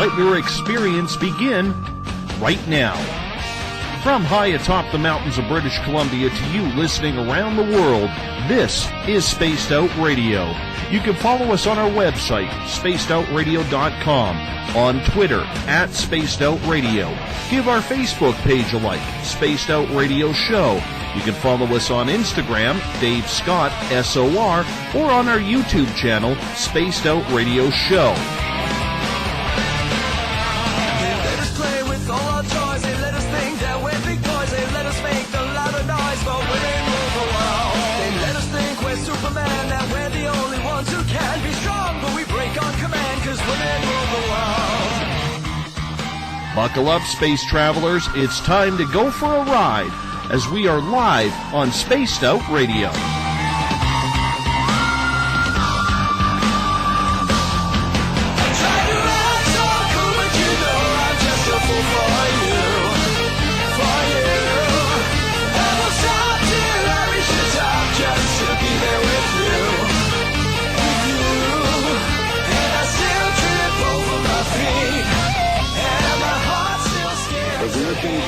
outdoor experience begin right now. From high atop the mountains of British Columbia to you listening around the world, this is Spaced Out Radio. You can follow us on our website, spacedoutradio.com, on Twitter, @SpacedOutRadio. Give our Facebook page a like, Spaced Out Radio Show. You can follow us on Instagram, Dave Scott, SOR, or on our YouTube channel, Spaced Out Radio Show. Buckle up, space travelers. It's time to go for a ride as we are live on Spaced Out Radio.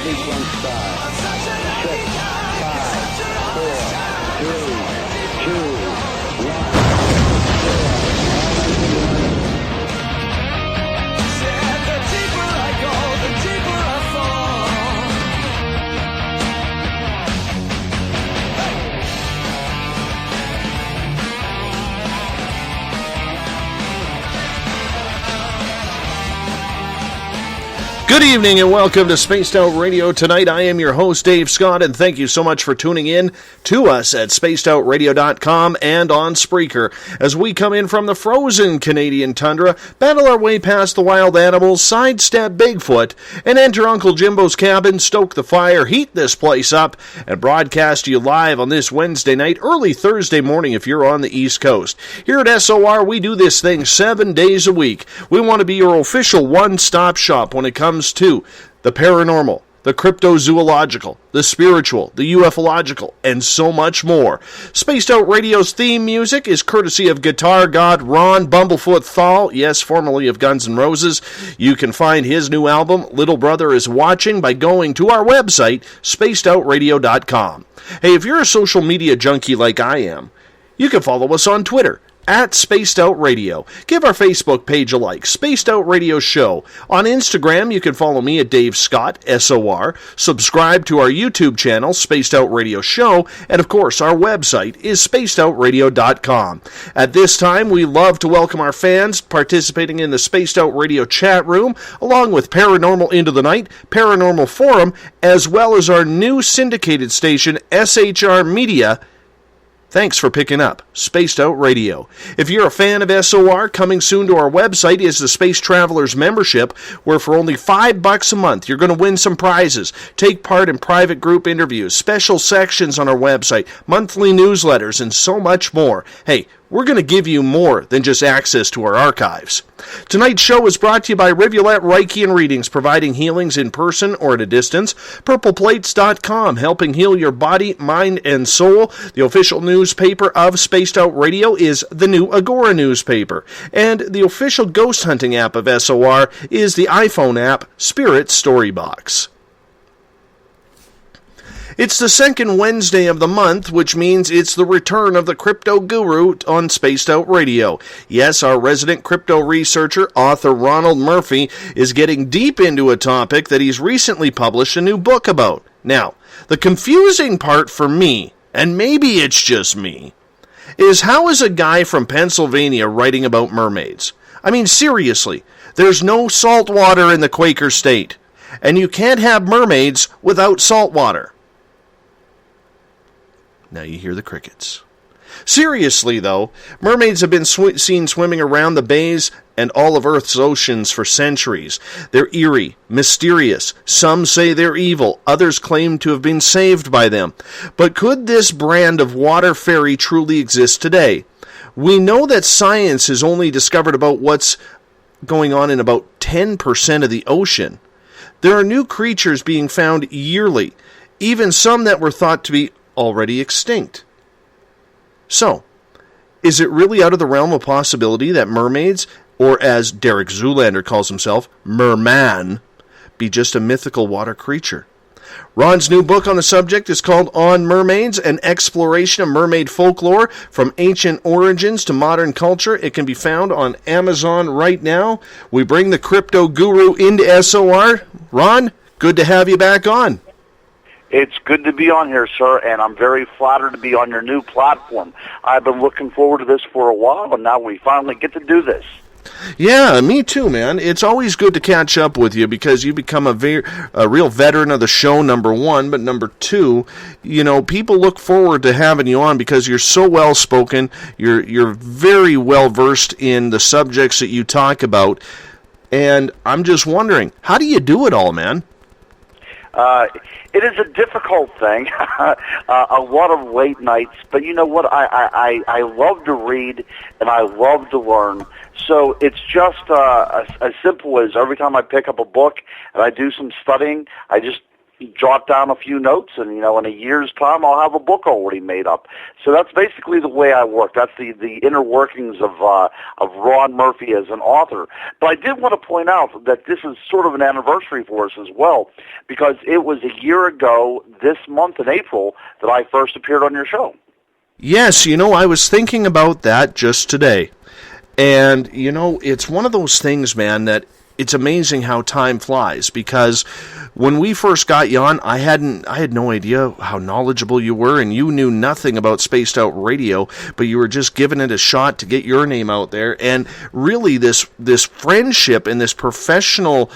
Sequence start. 6, 5, 4, 3, 2, 1. And the deeper I go, the deeper I fall. Good evening and welcome to Spaced Out Radio. Tonight I am your host, Dave Scott, and thank you so much for tuning in to us at spacedoutradio.com and on Spreaker as we come in from the frozen Canadian tundra, battle our way past the wild animals, sidestep Bigfoot, and enter Uncle Jimbo's cabin, stoke the fire, heat this place up, and broadcast you live on this Wednesday night, early Thursday morning if you're on the East Coast. Here at SOR, we do this thing 7 days a week. We want to be your official one-stop shop when it comes to the paranormal, the cryptozoological, the spiritual, the ufological, and so much more. Spaced Out Radio's theme music is courtesy of guitar god Ron Bumblefoot Thal, yes, formerly of Guns N' Roses. You can find his new album, Little Brother Is Watching, by going to our website, spacedoutradio.com. Hey, if you're a social media junkie like I am, you can follow us on Twitter, @SpacedOutRadio. Give our Facebook page a like, Spaced Out Radio Show. On Instagram, you can follow me at Dave Scott, SOR. Subscribe to our YouTube channel, Spaced Out Radio Show. And of course, our website is spacedoutradio.com. At this time, we love to welcome our fans participating in the Spaced Out Radio chat room, along with Paranormal Into the Night, Paranormal Forum, as well as our new syndicated station, SHR Media. Thanks for picking up Spaced Out Radio. If you're a fan of SOR, coming soon to our website is the Space Travelers membership, where for only $5 a month, you're going to win some prizes, take part in private group interviews, special sections on our website, monthly newsletters, and so much more. Hey, we're going to give you more than just access to our archives. Tonight's show is brought to you by Rivulet Reiki and Readings, providing healings in person or at a distance. PurplePlates.com, helping heal your body, mind, and soul. The official newspaper of Spaced Out Radio is the new Agora newspaper. And the official ghost hunting app of SOR is the iPhone app Spirit Storybox. It's the second Wednesday of the month, which means it's the return of the crypto guru on Spaced Out Radio. Yes, our resident crypto researcher, author Ronald Murphy, is getting deep into a topic that he's recently published a new book about. Now, the confusing part for me, and maybe it's just me, is how is a guy from Pennsylvania writing about mermaids? I mean, seriously, there's no salt water in the Quaker state, and you can't have mermaids without salt water. Now you hear the crickets. Seriously, though, mermaids have been seen swimming around the bays and all of Earth's oceans for centuries. They're eerie, mysterious. Some say they're evil. Others claim to have been saved by them. But could this brand of water fairy truly exist today? We know that science has only discovered about what's going on in about 10% of the ocean. There are new creatures being found yearly, even some that were thought to be already extinct. So, is it really out of the realm of possibility that mermaids or as Derek Zoolander calls himself, merman, be just a mythical water creature? Ron's new book on the subject is called On Mermaids, an exploration of mermaid folklore from ancient origins to modern culture. It can be found on Amazon right now. We bring the crypto guru into SOR. Ron, good to have you back on. It's good to be on here, sir, and I'm very flattered to be on your new platform. I've been looking forward to this for a while, and now we finally get to do this. Yeah, me too, man. It's always good to catch up with you because you become a real veteran of the show, number one. But number two, you know, people look forward to having you on because you're so well spoken. You're very well versed in the subjects that you talk about. And I'm just wondering, how do you do it all, man? It is a difficult thing, a lot of late nights, but you know what, I love to read and I love to learn, so it's just as simple as every time I pick up a book and I do some studying, I just jot down a few notes, and you know, in a year's time, I'll have a book already made up. So that's basically the way I work. That's the inner workings of Ron Murphy as an author. But I did want to point out that this is sort of an anniversary for us as well, because it was a year ago this month in April that I first appeared on your show. Yes, you know, I was thinking about that just today. And, you know, it's one of those things, man, that it's amazing how time flies, because when we first got you on, I had no idea how knowledgeable you were, and you knew nothing about Spaced Out Radio, but you were just giving it a shot to get your name out there. And really this friendship and this professional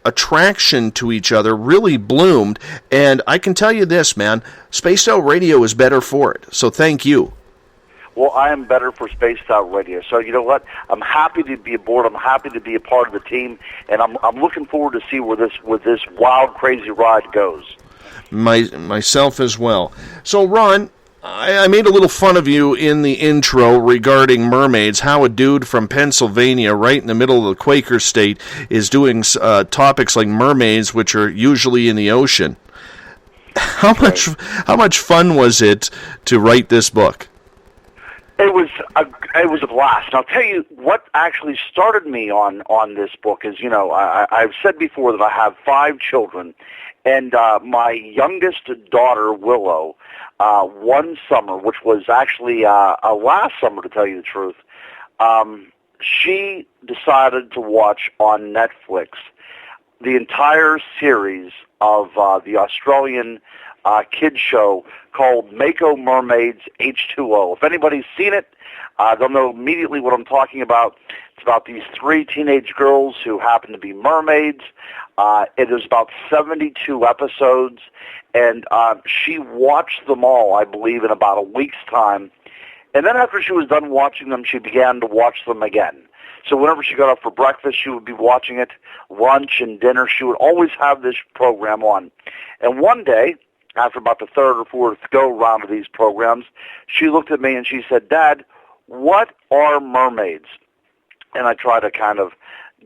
attraction to each other really bloomed. And I can tell you this, man, Spaced Out Radio is better for it. So thank you. Well, I am better for Spaced Out Radio. So you know what? I'm happy to be aboard. I'm happy to be a part of the team, and I'm looking forward to see where this wild, crazy ride goes. Myself as well. So, Ron, I made a little fun of you in the intro regarding mermaids, how a dude from Pennsylvania, right in the middle of the Quaker state, is doing topics like mermaids, which are usually in the ocean. How much fun was it to write this book? It was a blast. And I'll tell you what actually started me on this book is, you know, I've said before that I have 5 children, and my youngest daughter, Willow, one summer, which was actually last summer, to tell you the truth, she decided to watch on Netflix the entire series of the Australian kids show called Mako Mermaids H2O. If anybody's seen it, they'll know immediately what I'm talking about. It's about these 3 teenage girls who happen to be mermaids. It is about 72 episodes, and she watched them all, I believe, in about a week's time. And then after she was done watching them, she began to watch them again. So whenever she got up for breakfast, she would be watching it. Lunch and dinner, she would always have this program on. And one day, after about the 3rd or 4th go-round of these programs, she looked at me and she said, "Dad, what are mermaids?" And I tried to kind of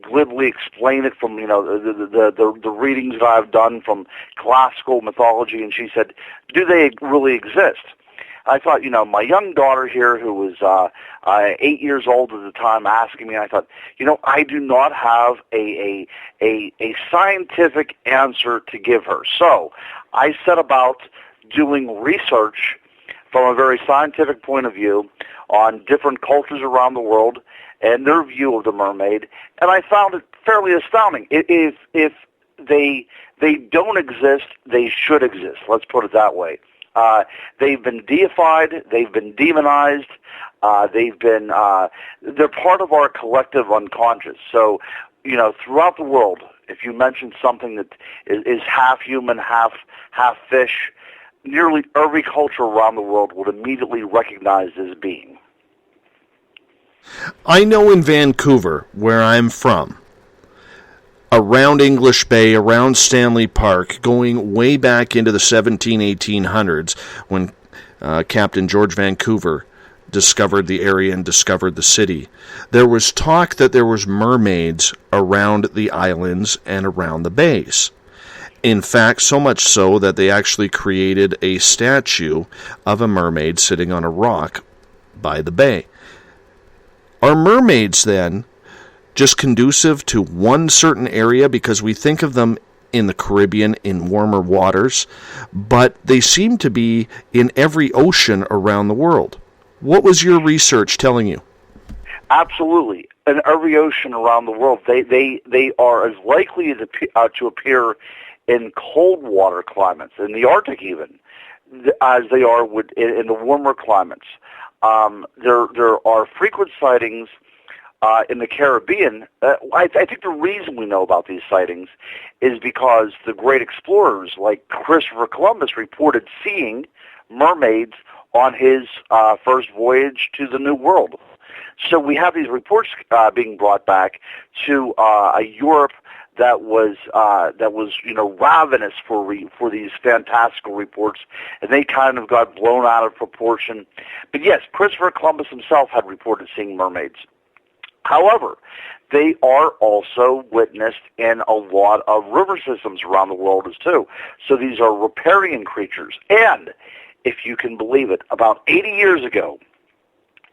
glibly explain it from, you know, the readings that I've done from classical mythology, and she said, "Do they really exist?" I thought, you know, my young daughter here, who was 8 years old at the time, asking me, I thought, you know, I do not have a scientific answer to give her. So I set about doing research from a very scientific point of view on different cultures around the world and their view of the mermaid, and I found it fairly astounding. If they don't exist, they should exist. Let's put it that way. They've been deified, they've been demonized, they're part of our collective unconscious. So, you know, throughout the world, if you mention something that is half human, half fish, nearly every culture around the world would immediately recognize this being. I know in Vancouver, where I'm from, around English Bay, around Stanley Park, going way back into the 1800s, when Captain George Vancouver discovered the area and discovered the city, there was talk that there was mermaids around the islands and around the bays. In fact, so much so that they actually created a statue of a mermaid sitting on a rock by the bay. Are mermaids, then, just conducive to one certain area because we think of them in the Caribbean in warmer waters, but they seem to be in every ocean around the world. What was your research telling you? Absolutely. In every ocean around the world, they are as likely to appear in cold water climates, in the Arctic even, as they are in the warmer climates. There are frequent sightings in the Caribbean. I think the reason we know about these sightings is because the great explorers like Christopher Columbus reported seeing mermaids on his first voyage to the New World. So we have these reports being brought back to a Europe that was ravenous for these fantastical reports, and they kind of got blown out of proportion. But yes, Christopher Columbus himself had reported seeing mermaids. However, they are also witnessed in a lot of river systems around the world as too. So these are riparian creatures. And if you can believe it, about 80 years ago,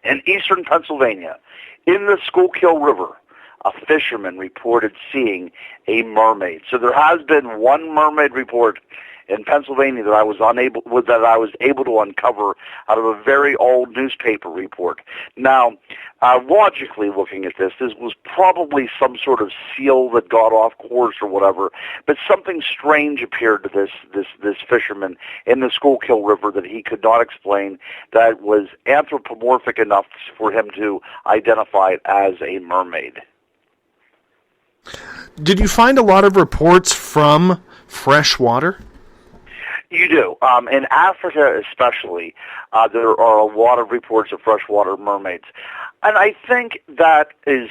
in eastern Pennsylvania, in the Schuylkill River, a fisherman reported seeing a mermaid. So there has been one mermaid report in Pennsylvania that I was able to uncover out of a very old newspaper report. Now, logically looking at this was probably some sort of seal that got off course or whatever, but something strange appeared to this fisherman in the Schuylkill River that he could not explain, that was anthropomorphic enough for him to identify it as a mermaid. Did you find a lot of reports from fresh water? You do. In Africa especially, there are a lot of reports of freshwater mermaids. And I think that is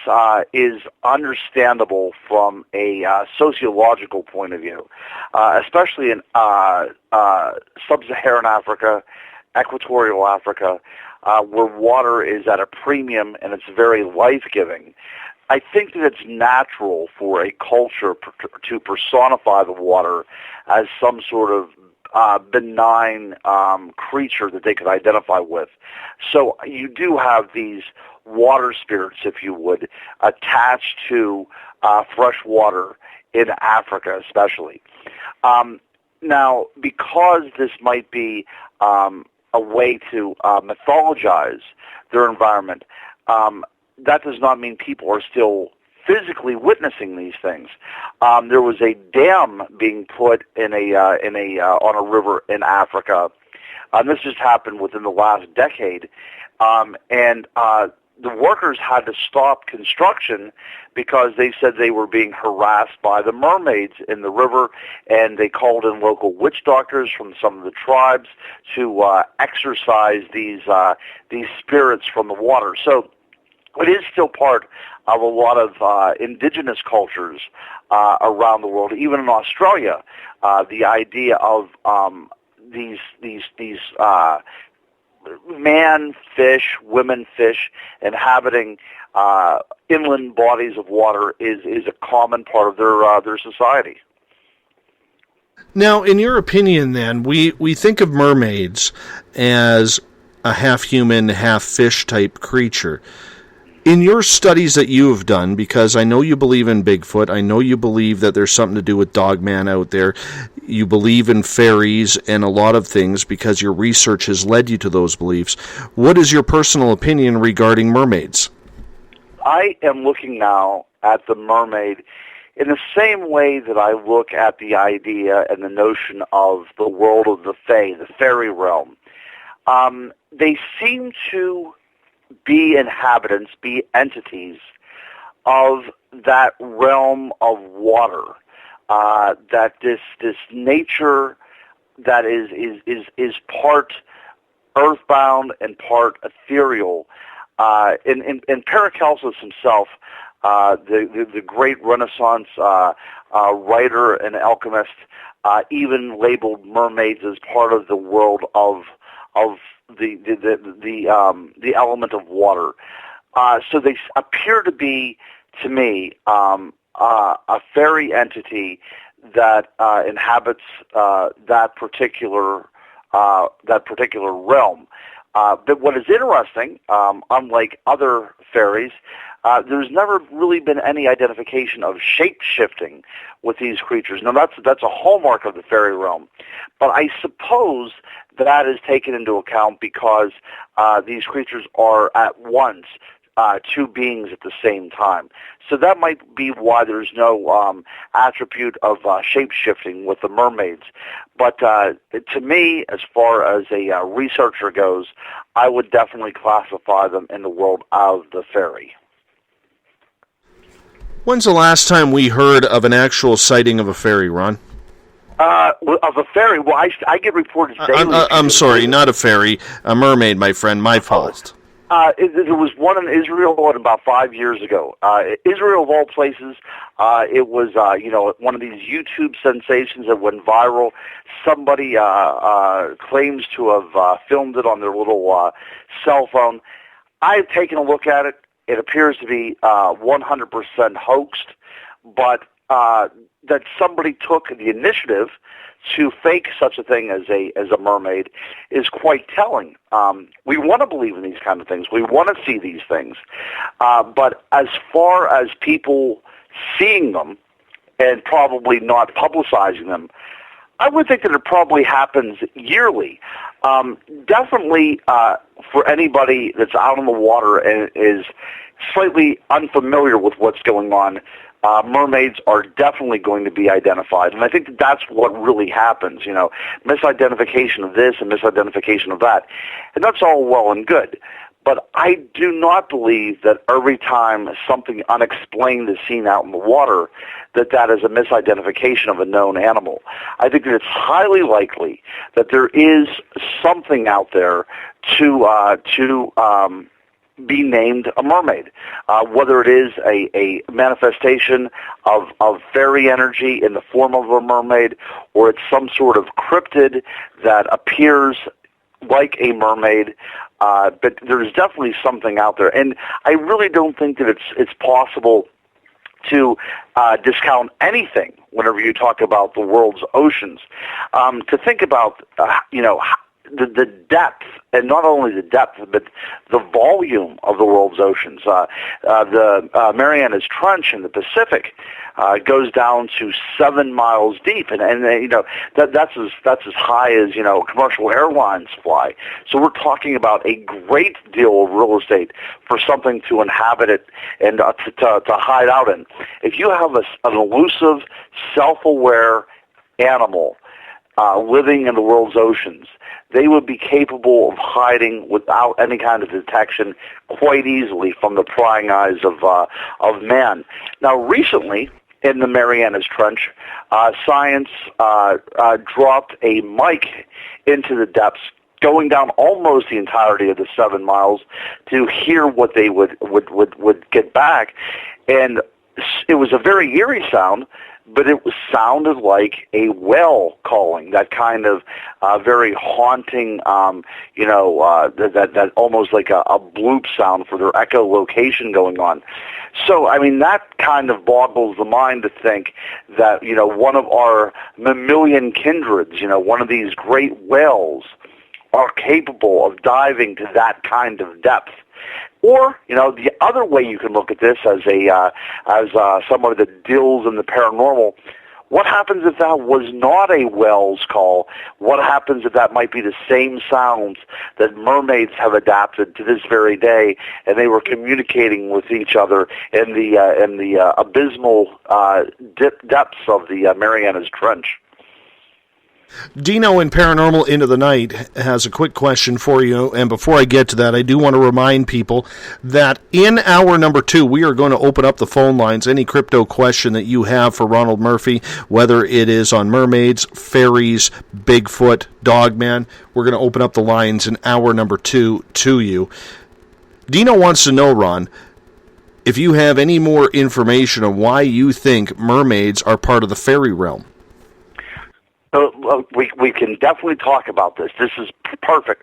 understandable from a sociological point of view, especially in sub-Saharan Africa, equatorial Africa, where water is at a premium and it's very life-giving. I think that it's natural for a culture to personify the water as some sort of benign creature that they could identify with. So you do have these water spirits, if you would, attached to fresh water in Africa especially. Now, because this might be a way to mythologize their environment, that does not mean people are still physically witnessing these things. There was a dam being put on a river in Africa. This just happened within the last decade, and the workers had to stop construction because they said they were being harassed by the mermaids in the river, and they called in local witch doctors from some of the tribes to exorcise these spirits from the water. So it is still part of a lot of indigenous cultures around the world, even in Australia. The idea of these man fish, women fish inhabiting inland bodies of water is a common part of their society. Now, in your opinion, then, we think of mermaids as a half-human, half-fish type creature. In your studies that you have done, because I know you believe in Bigfoot, I know you believe that there's something to do with Dogman out there, you believe in faeries and a lot of things because your research has led you to those beliefs. What is your personal opinion regarding mermaids? I am looking now at the mermaid in the same way that I look at the idea and the notion of the world of the fae, the fairy realm. They seem to be inhabitants, be entities of that realm of water, that this nature that is part earthbound and part ethereal. In Paracelsus himself, the great Renaissance writer and alchemist, even labeled mermaids as part of the world of the element of water. So they appear to be, to me, a fairy entity that inhabits that particular realm. But what is interesting, unlike other fairies, there's never really been any identification of shape-shifting with these creatures. Now, that's a hallmark of the fairy realm. But I suppose that is taken into account because these creatures are at once two beings at the same time. So that might be why there's no attribute of shape-shifting with the mermaids. But to me, as far as a researcher goes, I would definitely classify them in the world of the fairy. When's the last time we heard of an actual sighting of a fairy, Ron? Of a fairy? Well, I get reports daily. I'm sorry, not a fairy. A mermaid, my friend. My fault. There was one in Israel about 5 years ago. Israel, of all places, it was one of these YouTube sensations that went viral. Somebody claims to have filmed it on their little cell phone. I've taken a look at it. It appears to be 100% hoaxed, but that somebody took the initiative to fake such a thing as a mermaid is quite telling. We want to believe in these kind of things. We want to see these things. But as far as people seeing them and probably not publicizing them, I would think that it probably happens yearly. Definitely for anybody that's out on the water and is slightly unfamiliar with what's going on, mermaids are definitely going to be identified. And I think that that's what really happens, misidentification of this and misidentification of that. And that's all well and good. But I do not believe that every time something unexplained is seen out in the water, that is a misidentification of a known animal. I think that it's highly likely that there is something out there to be named a mermaid, whether it is a manifestation of fairy energy in the form of a mermaid, or it's some sort of cryptid that appears like a mermaid. But there's definitely something out there, and I really don't think that it's possible to discount anything whenever you talk about the world's oceans. To think about, the depth, and not only the depth, but the volume of the world's oceans. The Marianas Trench in the Pacific goes down to 7 miles deep, and that's as high as commercial airlines fly. So we're talking about a great deal of real estate for something to inhabit it and to hide out in. If you have an elusive, self-aware animal living in the world's oceans, they would be capable of hiding without any kind of detection quite easily from the prying eyes of man. Now, recently, in the Marianas Trench, science dropped a mic into the depths, going down almost the entirety of the 7 miles to hear what they would get back. And it was a very eerie sound, but it sounded like a whale calling, that kind of very haunting, that almost like a bloop sound for their echolocation going on. So, I mean, that kind of boggles the mind to think that, one of our mammalian kindreds, one of these great whales are capable of diving to that kind of depth. Or, the other way you can look at this as somebody that deals in the paranormal, what happens if that was not a whale's call? What happens if that might be the same sounds that mermaids have adapted to this very day, and they were communicating with each other in the abysmal depths of the Marianas Trench? Dino in Paranormal Into the Night has a quick question for you, and before I get to that, I do want to remind people that in hour number 2, we are going to open up the phone lines. Any crypto question that you have for Ronald Murphy, whether it is on mermaids, fairies, Bigfoot, Dogman, we're going to open up the lines in hour number 2 to you. Dino wants to know, Ron, if you have any more information on why you think mermaids are part of the fairy realm. We can definitely talk about this. This is perfect.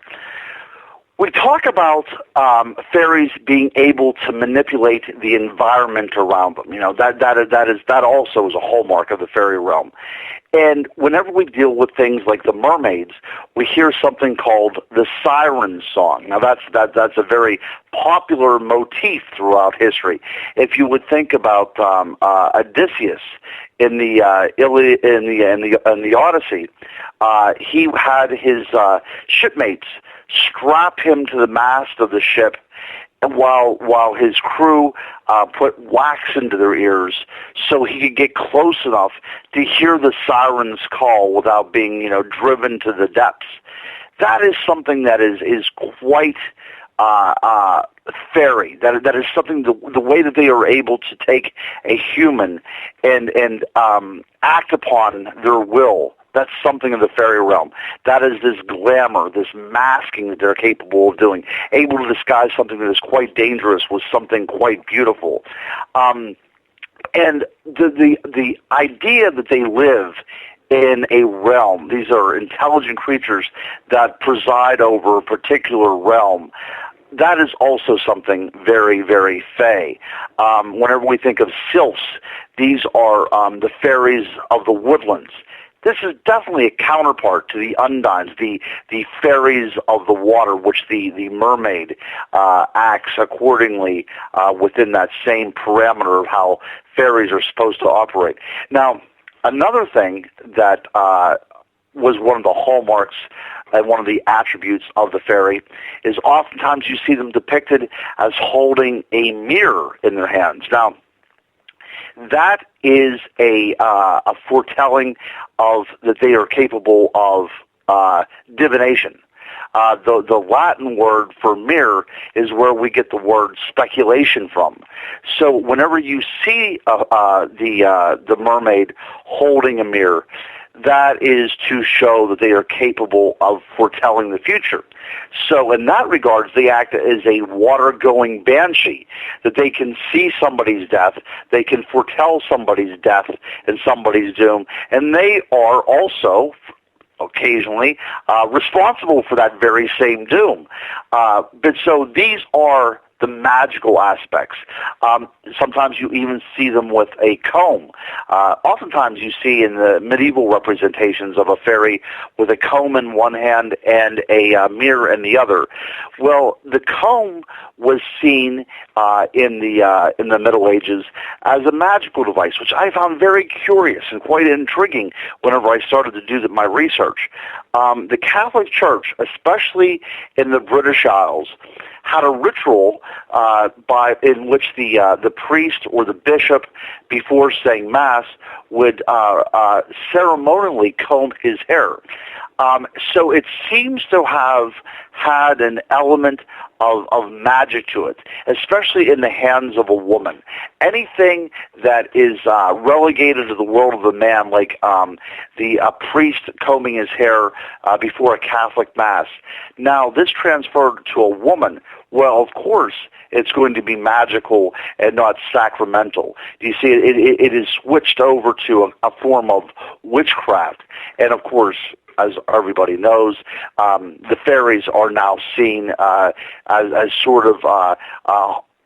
We talk about fairies being able to manipulate the environment around them. That also is a hallmark of the fairy realm. And whenever we deal with things like the mermaids, we hear something called the siren song. Now, that's a very popular motif throughout history. If you would think about Odysseus in the Odyssey, he had his shipmates strap him to the mast of the ship, while his crew put wax into their ears so he could get close enough to hear the sirens call without being, driven to the depths. That is something that is quite fairy. That is something, the way that they are able to take a human and act upon their will. That's something in the fairy realm. That is this glamour, this masking that they're capable of doing, able to disguise something that is quite dangerous with something quite beautiful. And the idea that they live in a realm, these are intelligent creatures that preside over a particular realm, that is also something very, very fae. Whenever we think of sylphs, these are the fairies of the woodlands. This is definitely a counterpart to the undines, the fairies of the water, which the mermaid acts accordingly within that same parameter of how fairies are supposed to operate. Now, another thing that was one of the hallmarks and one of the attributes of the fairy is oftentimes you see them depicted as holding a mirror in their hands. Now, that is a foretelling of that they are capable of divination. The Latin word for mirror is where we get the word speculation from. So whenever you see the mermaid holding a mirror, that is to show that they are capable of foretelling the future. So in that regards, they act as a water-going banshee, that they can see somebody's death, they can foretell somebody's death and somebody's doom, and they are also occasionally responsible for that very same doom. But so these are the magical aspects. Sometimes you even see them with a comb. Oftentimes you see in the medieval representations of a fairy with a comb in one hand and a mirror in the other. Well, the comb was seen in the Middle Ages as a magical device, which I found very curious and quite intriguing whenever I started to do my research. The Catholic Church, especially in the British Isles, had a ritual in which the priest or the bishop, before saying Mass, would ceremonially comb his hair. So it seems to have had an element of magic to it, especially in the hands of a woman. Anything that is relegated to the world of the man, like the priest combing his hair before a Catholic Mass. Now, this transferred to a woman. Well, of course, it's going to be magical and not sacramental. You see, it is switched over to a form of witchcraft. And, of course, as everybody knows, the fairies are now seen as sort of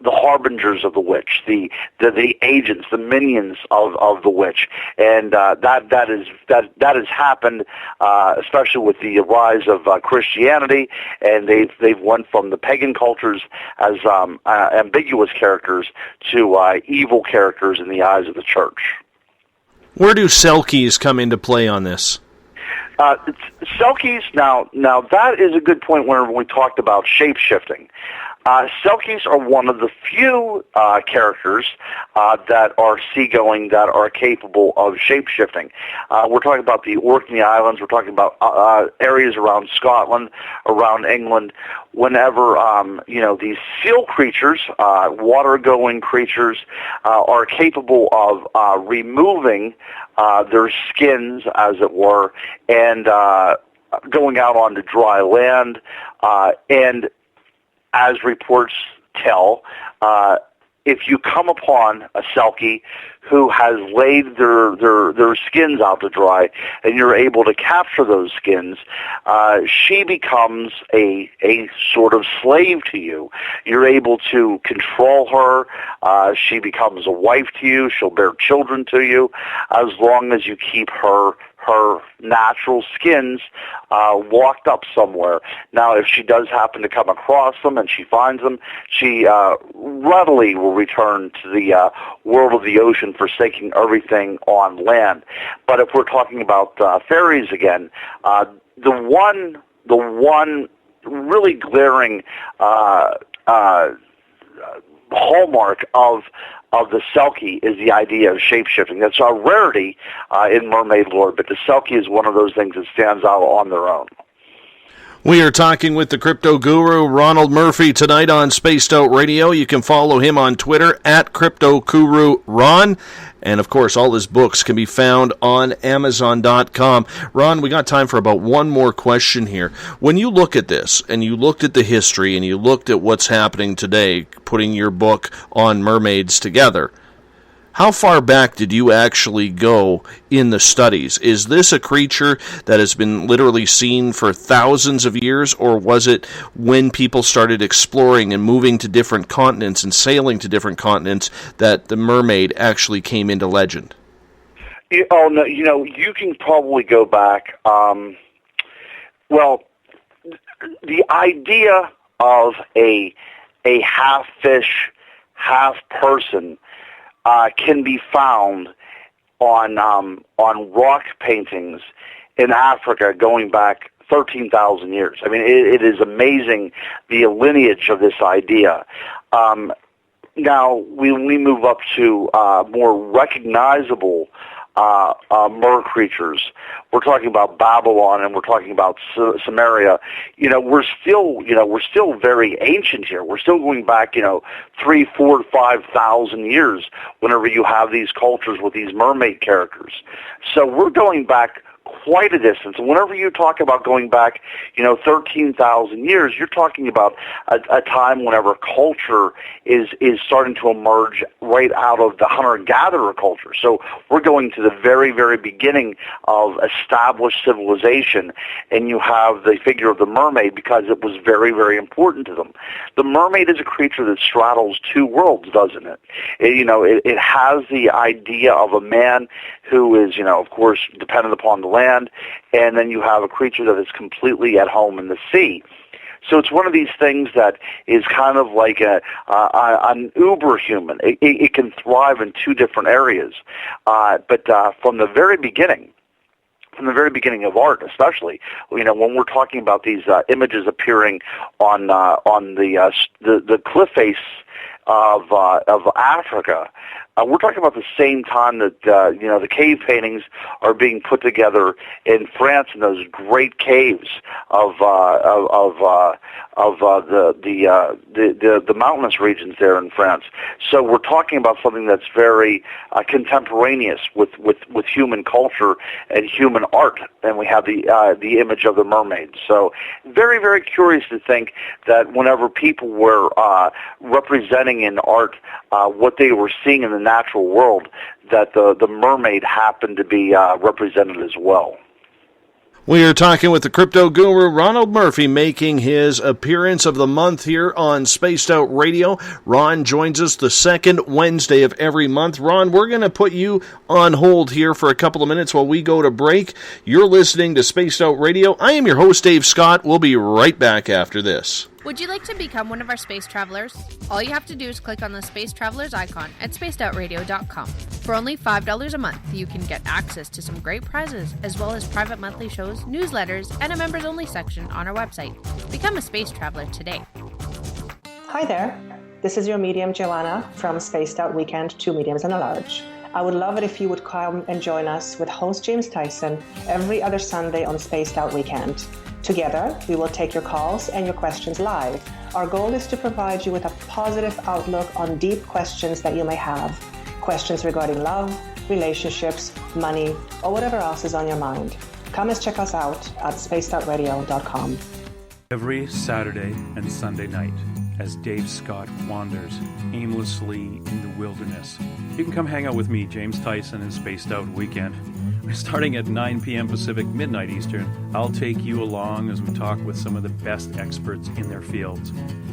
the harbingers of the witch, the agents, the minions of the witch, and that has happened, especially with the rise of Christianity, and they've went from the pagan cultures as ambiguous characters to evil characters in the eyes of the church. Where do Selkies come into play on this? Selkies, now that is a good point whenever we talked about shape-shifting. Selkies are one of the few characters that are seagoing that are capable of shape-shifting. We're talking about the Orkney Islands. We're talking about areas around Scotland, around England. Whenever these seal creatures, water-going creatures, are capable of removing their skins, as it were, and going out onto dry land, and as reports tell, if you come upon a Selkie who has laid their skins out to dry and you're able to capture those skins, she becomes a sort of slave to you. You're able to control her. She becomes a wife to you. She'll bear children to you as long as you keep her her natural skins locked up somewhere. Now, if she does happen to come across them and she finds them, she readily will return to the world of the ocean, forsaking everything on land. But if we're talking about fairies again, the one really glaring hallmark of the Selkie is the idea of shape-shifting. That's a rarity in mermaid lore, but the Selkie is one of those things that stands out on their own. We are talking with the crypto guru Ronald Murphy tonight on Spaced Out Radio. You can follow him on Twitter at CryptoGuruRon. And, of course, all his books can be found on Amazon.com. Ron, we got time for about one more question here. When you look at this, and you looked at the history, and you looked at what's happening today, putting your book on mermaids together, how far back did you actually go in the studies? Is this a creature that has been literally seen for thousands of years, or was it when people started exploring and moving to different continents and sailing to different continents that the mermaid actually came into legend? Oh, no, you can probably go back. Well, the idea of a half fish, half person can be found on rock paintings in Africa going back 13,000 years. I mean, it is amazing the lineage of this idea. Now, when we move up to more recognizable mer creatures, we're talking about Babylon and we're talking about Samaria. We're still very ancient here. We're still going back 3, 4, 5,000 years whenever you have these cultures with these mermaid characters. So we're going back quite a distance. And whenever you talk about going back, 13,000 years, you're talking about a time whenever culture is starting to emerge right out of the hunter-gatherer culture. So we're going to the very, very beginning of established civilization, and you have the figure of the mermaid because it was very, very important to them. The mermaid is a creature that straddles two worlds, doesn't it? It has the idea of a man who is, of course, dependent upon the land, and then you have a creature that is completely at home in the sea. So it's one of these things that is kind of like an uber-human. It can thrive in two different areas. But from the very beginning of art, especially, when we're talking about these images appearing on the cliff face of Africa, we're talking about the same time that the cave paintings are being put together in France in those great caves of the mountainous regions there in France. So we're talking about something that's very contemporaneous with human culture and human art, and we have the image of the mermaid. So very, very curious to think that whenever people were representing in art what they were seeing in the natural world, that the mermaid happened to be represented as well. We are talking with the crypto guru Ronald Murphy, making his appearance of the month here on Spaced Out Radio. Ron joins us the second Wednesday of every month. Ron, we're going to put you on hold here for a couple of minutes while we go to break. You're listening to Spaced Out Radio. I am your host, Dave Scott. We'll be right back after this. Would you like to become one of our space travelers? All you have to do is click on the Space Travelers icon at spacedoutradio.com. For only $5 a month, you can get access to some great prizes, as well as private monthly shows, newsletters, and a members-only section on our website. Become a space traveler today. Hi there. This is your medium, Joanna, from Spaced Out Weekend, 2 Mediums and a Large. I would love it if you would come and join us with host James Tyson every other Sunday on Spaced Out Weekend. Together, we will take your calls and your questions live. Our goal is to provide you with a positive outlook on deep questions that you may have. Questions regarding love, relationships, money, or whatever else is on your mind. Come and check us out at spacedoutradio.com. Every Saturday and Sunday night, as Dave Scott wanders aimlessly in the wilderness, you can come hang out with me, James Tyson, in Spaced Out Weekend. Starting at 9 p.m. Pacific, midnight Eastern, I'll take you along as we talk with some of the best experts in their fields.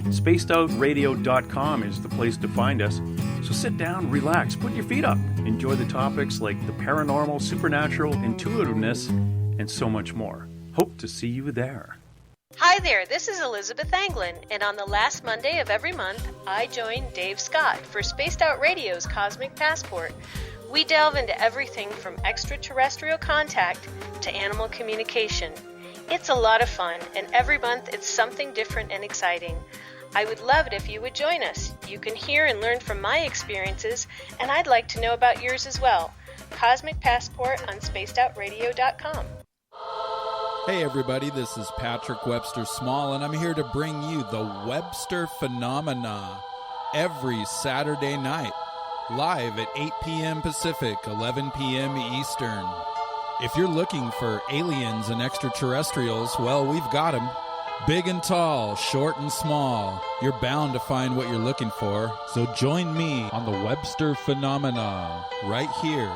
SpacedOutRadio.com is the place to find us. So sit down, relax, put your feet up. Enjoy the topics like the paranormal, supernatural, intuitiveness, and so much more. Hope to see you there. Hi there, this is Elizabeth Anglin, and on the last Monday of every month, I join Dave Scott for Spaced Out Radio's Cosmic Passport. We delve into everything from extraterrestrial contact to animal communication. It's a lot of fun, and every month it's something different and exciting. I would love it if you would join us. You can hear and learn from my experiences, and I'd like to know about yours as well. Cosmic Passport on spacedoutradio.com. Hey everybody, this is Patrick Webster Small, and I'm here to bring you the Webster Phenomena every Saturday night, live at 8 p.m. Pacific, 11 p.m. Eastern. If you're looking for aliens and extraterrestrials, well, we've got them. Big and tall, short and small. You're bound to find what you're looking for, so join me on the Webster Phenomena right here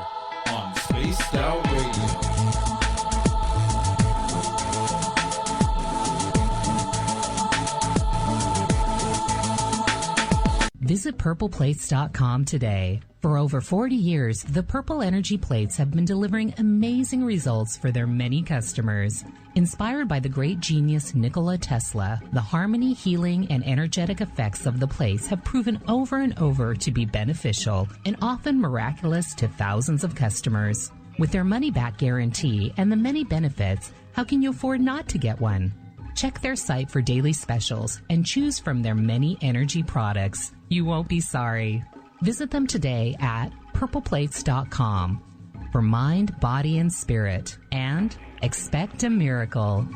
on Spaced Out Radio. Visit purpleplates.com today. For over 40 years, the Purple Energy Plates have been delivering amazing results for their many customers. Inspired by the great genius Nikola Tesla, the harmony, healing, and energetic effects of the plates have proven over and over to be beneficial and often miraculous to thousands of customers. With their money-back guarantee and the many benefits, how can you afford not to get one? Check their site for daily specials and choose from their many energy products. You won't be sorry. Visit them today at purpleplates.com for mind, body, and spirit. And expect a miracle.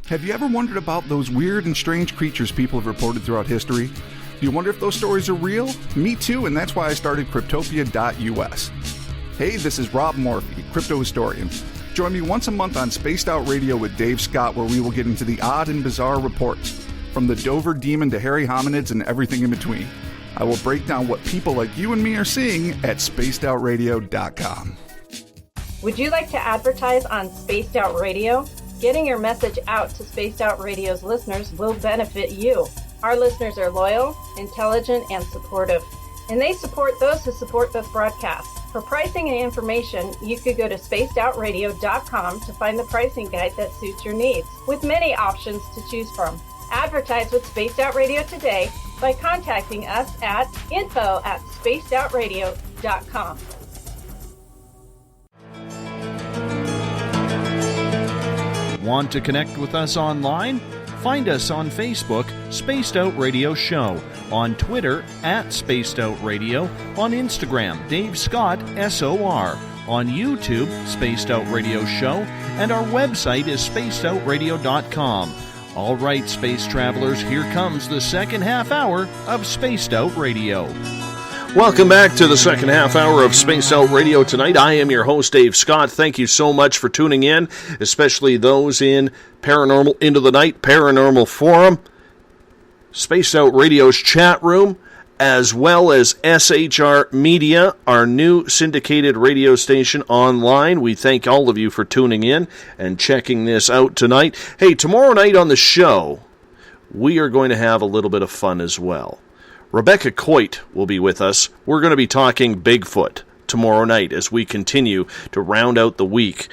Have you ever wondered about those weird and strange creatures people have reported throughout history? Do you wonder if those stories are real? Me too, and that's why I started Cryptopia.us. Hey, this is Rob Morphy, crypto historian. Join me once a month on Spaced Out Radio with Dave Scott, where we will get into the odd and bizarre reports, from the Dover Demon to hairy hominids and everything in between. I will break down what people like you and me are seeing at spacedoutradio.com. Would you like to advertise on Spaced Out Radio? Getting your message out to Spaced Out Radio's listeners will benefit you. Our listeners are loyal, intelligent, and supportive, and they support those who support this broadcast. For pricing and information, you could go to spacedoutradio.com to find the pricing guide that suits your needs, with many options to choose from. Advertise with Spaced Out Radio today by contacting us at info@spacedoutradio.com. Want to connect with us online? Find us on Facebook, Spaced Out Radio Show, on Twitter @Spaced Out Radio, on Instagram, Dave Scott SOR, on YouTube, Spaced Out Radio Show, and our website is spacedoutradio.com. All right, space travelers, here comes the second half hour of Spaced Out Radio. Welcome back to the second half hour of Spaced Out Radio tonight. I am your host, Dave Scott. Thank you so much for tuning in, especially those in Paranormal Into the Night, Paranormal Forum, Spaced Out Radio's chat room, as well as SHR Media, our new syndicated radio station online. We thank all of you for tuning in and checking this out tonight. Hey, tomorrow night on the show, we are going to have a little bit of fun as well. Rebecca Coit will be with us. We're going to be talking Bigfoot tomorrow night as we continue to round out the week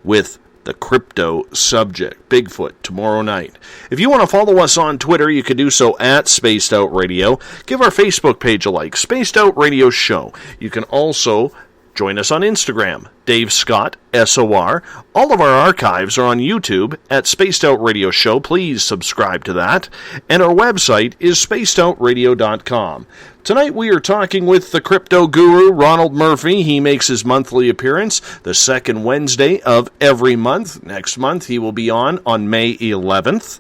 with the crypto subject. Bigfoot tomorrow night. If you want to follow us on Twitter, you can do so at Spaced Out Radio. Give our Facebook page a like, Spaced Out Radio Show. You can also join us on Instagram, Dave Scott SOR. All of our archives are on YouTube at Spaced Out Radio Show. Please subscribe to that. And our website is spacedoutradio.com. Tonight we are talking with the crypto guru, Ronald Murphy. He makes his monthly appearance the second Wednesday of every month. Next month he will be on May 11th.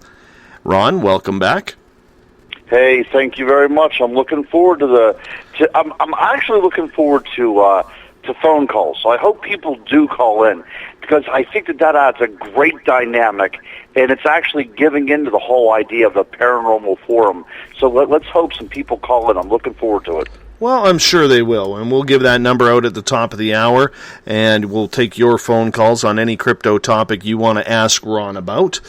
Ron, welcome back. Hey, thank you very much. I'm looking forward to I'm actually looking forward to phone calls. So I hope people do call in, because I think that adds a great dynamic, and it's actually giving into the whole idea of the paranormal forum. So let's hope some people call in. I'm looking forward to it. Well, I'm sure they will, and we'll give that number out at the top of the hour, and we'll take your phone calls on any crypto topic you want to ask Ron about.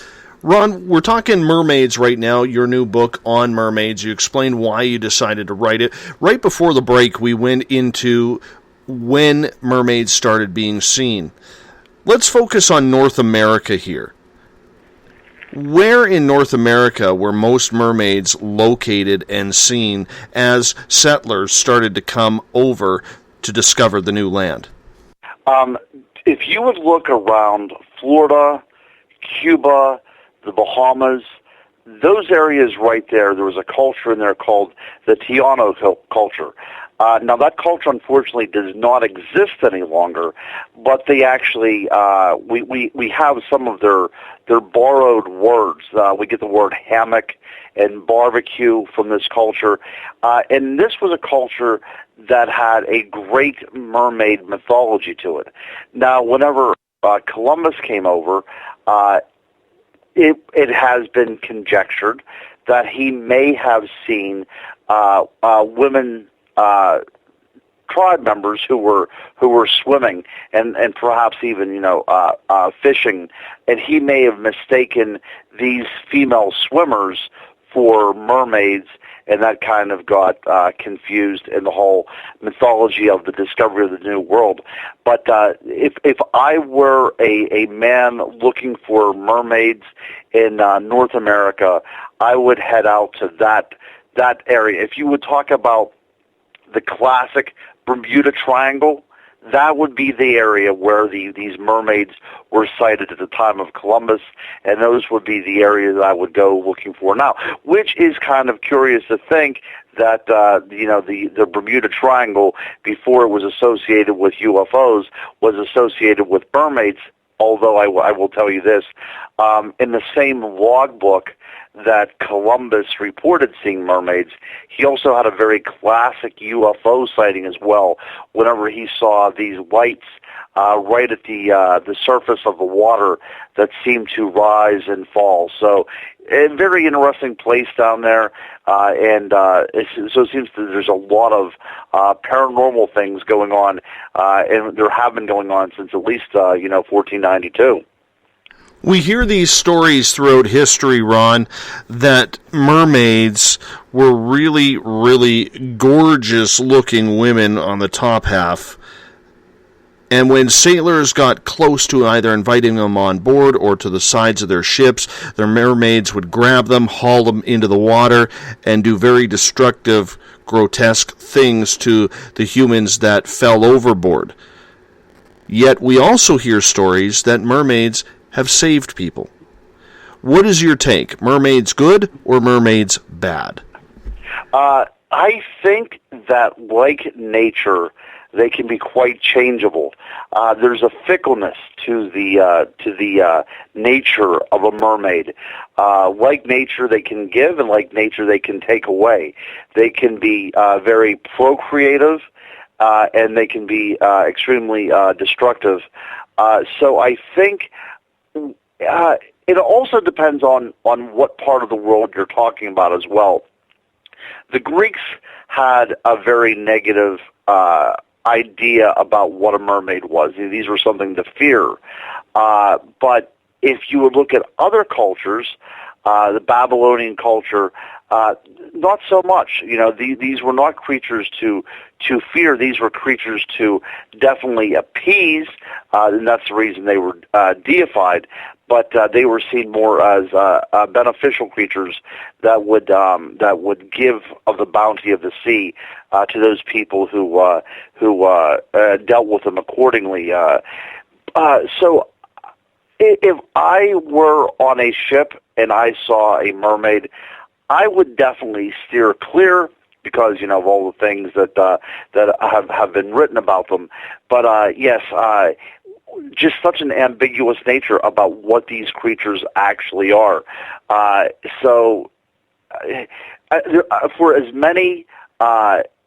Ron, we're talking mermaids right now, your new book on mermaids. You explained why you decided to write it. Right before the break, we went into when mermaids started being seen. Let's focus on North America here. Where in North America were most mermaids located and seen as settlers started to come over to discover the new land? If you would look around Florida, Cuba, the Bahamas, those areas right there was a culture in there called the Taino culture. Now, that culture, unfortunately, does not exist any longer, but they actually, we have some of their borrowed words. We get the word hammock and barbecue from this culture, and this was a culture that had a great mermaid mythology to it. Now, whenever Columbus came over, it has been conjectured that he may have seen women tribe members who were swimming and perhaps even fishing, and he may have mistaken these female swimmers for mermaids, and that kind of got confused in the whole mythology of the discovery of the New World. But if I were a man looking for mermaids in North America, I would head out to that area. If you would talk about the classic Bermuda Triangle, that would be the area where these mermaids were sighted at the time of Columbus, and those would be the areas I would go looking for now, which is kind of curious to think that the Bermuda Triangle, before it was associated with UFOs, was associated with mermaids, although I will tell you this, in the same logbook that Columbus reported seeing mermaids, he also had a very classic UFO sighting as well, whenever he saw these lights right at the surface of the water that seemed to rise and fall. So a very interesting place down there, and so it seems that there's a lot of paranormal things going on, and there have been going on since at least 1492. We hear these stories throughout history, Ron, that mermaids were really, really gorgeous-looking women on the top half. And when sailors got close to either inviting them on board or to the sides of their ships, their mermaids would grab them, haul them into the water, and do very destructive, grotesque things to the humans that fell overboard. Yet we also hear stories that mermaids have saved people. What is your take? Mermaids good or mermaids bad? I think that, like nature, they can be quite changeable. There's a fickleness to the nature of a mermaid. Like nature, they can give, and like nature, they can take away. They can be very procreative, and they can be extremely destructive. So I think it also depends on what part of the world you're talking about as well. The Greeks had a very negative idea about what a mermaid was. These were something to fear. But if you would look at other cultures, the Babylonian culture, not so much. These were not creatures to fear. These were creatures to definitely appease, and that's the reason they were deified. But they were seen more as beneficial creatures that would give of the bounty of the sea to those people who dealt with them accordingly. So if I were on a ship and I saw a mermaid, I would definitely steer clear because of all the things that have been written about them. But yes. Just such an ambiguous nature about what these creatures actually are. So for as many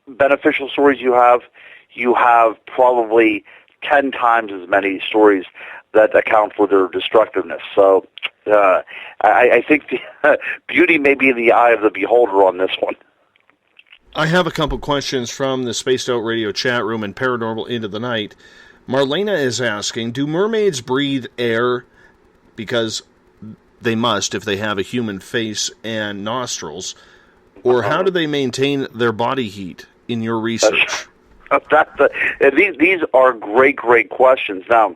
beneficial stories you have probably 10 times as many stories that account for their destructiveness. So I think the beauty may be in the eye of the beholder on this one. I have a couple questions from the Spaced Out Radio chat room and Paranormal Into the Night. Marlena is asking, do mermaids breathe air? Because they must if they have a human face and nostrils. Or how do they maintain their body heat in your research? These are great questions. Now,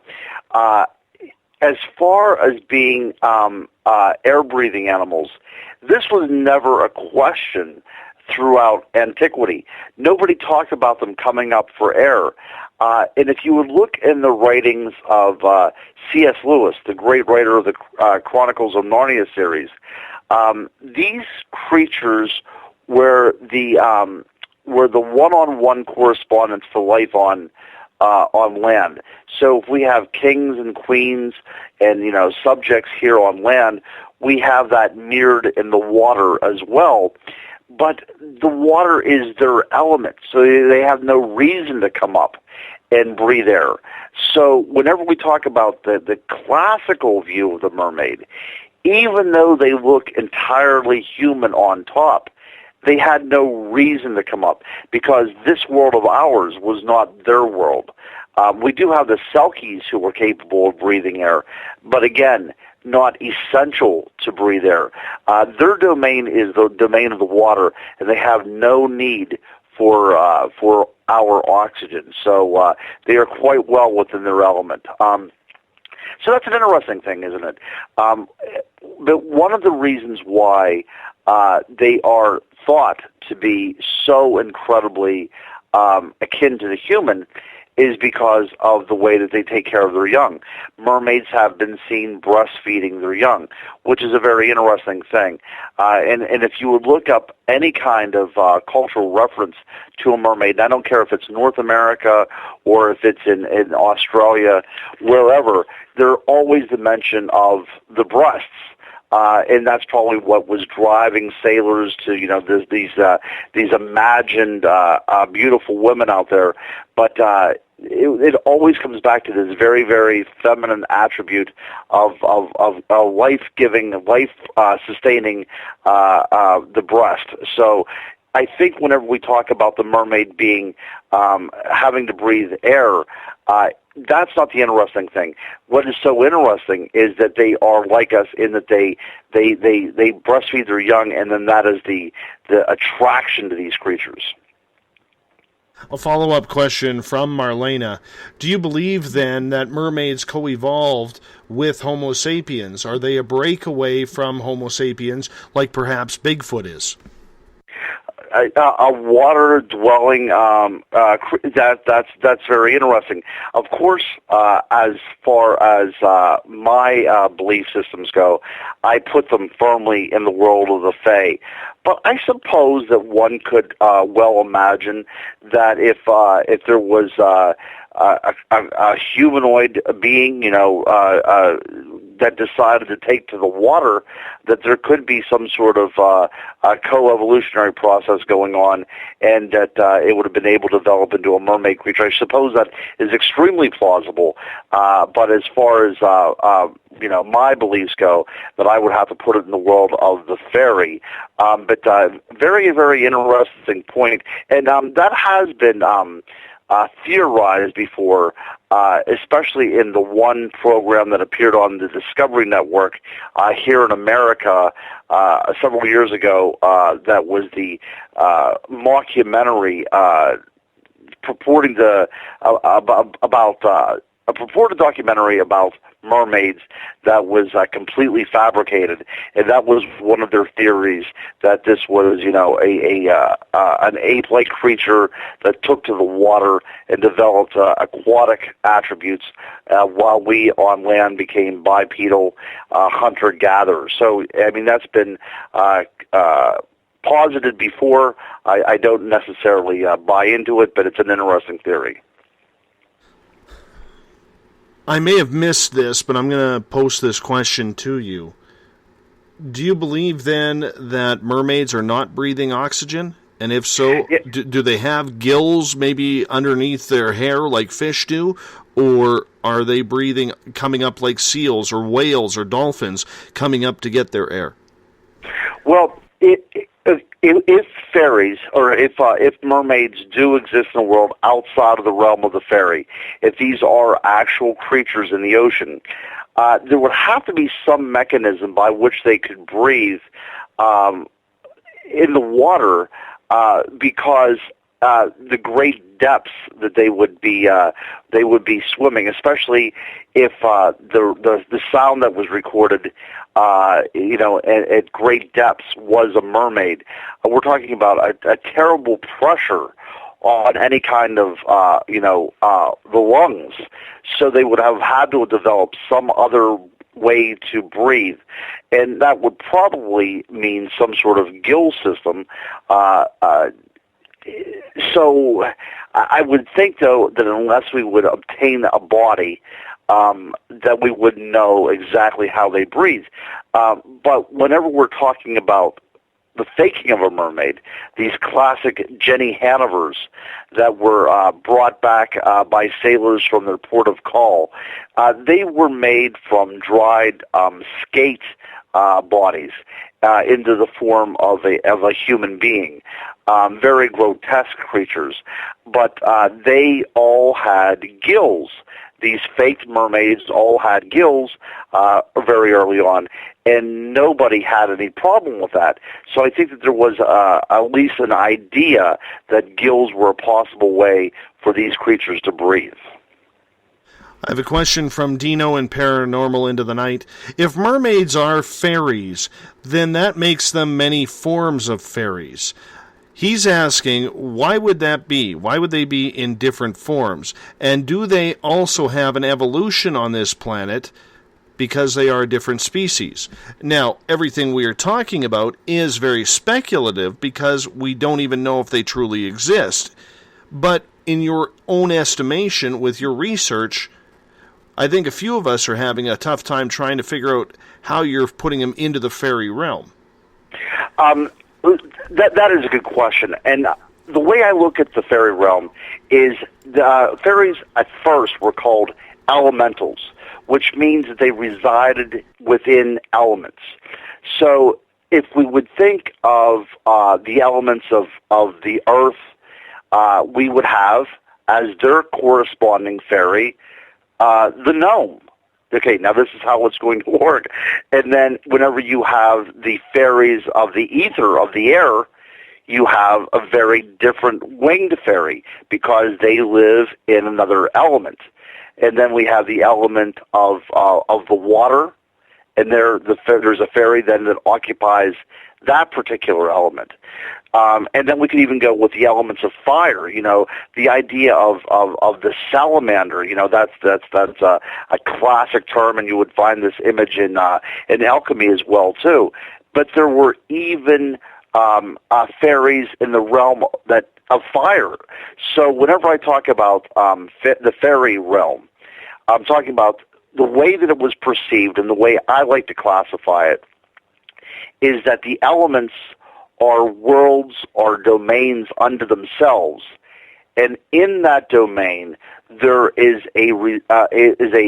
as far as being air-breathing animals, this was never a question throughout antiquity. Nobody talked about them coming up for air. And if you would look in the writings of C.S. Lewis, the great writer of the Chronicles of Narnia series, these creatures were the one-on-one correspondence to life on land. So if we have kings and queens and subjects here on land, we have that mirrored in the water as well. But the water is their element, so they have no reason to come up and breathe air. So whenever we talk about the classical view of the mermaid, even though they look entirely human on top, they had no reason to come up because this world of ours was not their world. We do have the Selkies who were capable of breathing air, but again, not essential to breathe air. Their domain is the domain of the water, and they have no need for our oxygen. So they are quite well within their element. So that's an interesting thing, isn't it? But one of the reasons why they are thought to be so incredibly akin to the human is because of the way that they take care of their young. Mermaids have been seen breastfeeding their young, which is a very interesting thing. And if you would look up any kind of cultural reference to a mermaid, and I don't care if it's North America or if it's in Australia, wherever, there's always the mention of the breasts. And that's probably what was driving sailors to, these imagined beautiful women out there. But it always comes back to this very, very feminine attribute of life-giving, life-sustaining the breast. So I think whenever we talk about the mermaid being having to breathe air, that's not the interesting thing. What is so interesting is that they are like us in that they breastfeed their young, and then that is the attraction to these creatures. A follow-up question from Marlena. Do you believe, then, that mermaids co-evolved with Homo sapiens? Are they a breakaway from Homo sapiens, like perhaps Bigfoot is? A water-dwelling, that's very interesting. Of course, as far as my belief systems go, I put them firmly in the world of the Fae. But I suppose that one could well imagine that if there was a humanoid being, that decided to take to the water, that there could be some sort of a co-evolutionary process going on, and that it would have been able to develop into a mermaid creature. I suppose that is extremely plausible. But as far as my beliefs go, that I would have to put it in the world of the fairy. But very, very interesting point, and that has been theorized before, especially in the one program that appeared on the Discovery Network here in America several years ago. That was the mockumentary purporting about a purported documentary about mermaids that was completely fabricated, and that was one of their theories, that this was an ape-like creature that took to the water and developed aquatic attributes, while we on land became bipedal hunter-gatherers. So I mean, that's been posited before. I don't necessarily buy into it, but it's an interesting theory. I may have missed this, but I'm going to post this question to you. Do you believe, then, that mermaids are not breathing oxygen? And if so, do they have gills maybe underneath their hair like fish do? Or are they breathing, coming up like seals or whales or dolphins, coming up to get their air? Well, If fairies, or if mermaids do exist in the world outside of the realm of the fairy, if these are actual creatures in the ocean, there would have to be some mechanism by which they could breathe in the water, because the great depths that they would be swimming, especially if the sound that was recorded, at great depths was a mermaid. We're talking about a terrible pressure on any kind of the lungs, so they would have had to develop some other way to breathe, and that would probably mean some sort of gill system. So I would think, though, that unless we would obtain a body, that we wouldn't know exactly how they breathe. But whenever we're talking about the faking of a mermaid, these classic Jenny Hannovers that were brought back by sailors from their port of call, they were made from dried skate bodies into the form of a human being. Very grotesque creatures, but they all had gills. These faked mermaids all had gills very early on, and nobody had any problem with that. So I think that there was at least an idea that gills were a possible way for these creatures to breathe. I have a question from Dino in Paranormal Into the Night. If mermaids are fairies, then that makes them many forms of fairies. He's asking, why would that be? Why would they be in different forms? And do they also have an evolution on this planet because they are a different species? Now, everything we are talking about is very speculative because we don't even know if they truly exist. But in your own estimation, with your research, I think a few of us are having a tough time trying to figure out how you're putting them into the fairy realm. That is a good question. And the way I look at the fairy realm is the fairies at first were called elementals, which means that they resided within elements. So if we would think of the elements of the earth, we would have, as their corresponding fairy, the gnome. Okay, now this is how it's going to work. And then whenever you have the fairies of the ether, of the air, you have a very different winged fairy because they live in another element. And then we have the element of the water, and there's a fairy then that occupies that particular element. And then we could even go with the elements of fire. The idea of the salamander. That's a classic term, and you would find this image in alchemy as well too. But there were even fairies in the realm of fire. So whenever I talk about the fairy realm, I'm talking about the way that it was perceived, and the way I like to classify it is that the elements are worlds or domains unto themselves, and in that domain there is a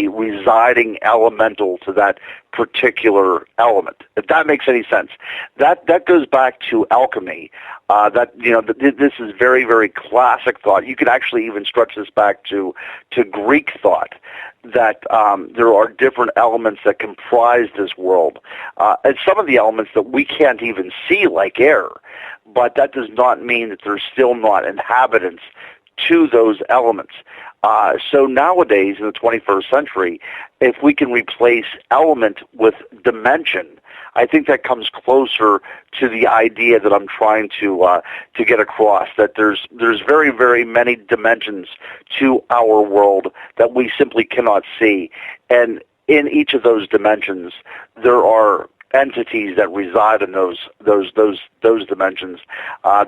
residing elemental to that particular element. If that makes any sense, that goes back to alchemy. This is very, very classic thought. You could actually even stretch this back to Greek thought, that there are different elements that comprise this world, and some of the elements that we can't even see, like air. But that does not mean that there's still not inhabitants to those elements. So nowadays, in the 21st century, if we can replace element with dimension, I think that comes closer to the idea that I'm trying to get across, that there's very, very many dimensions to our world that we simply cannot see. And in each of those dimensions, there are entities that reside in those dimensions.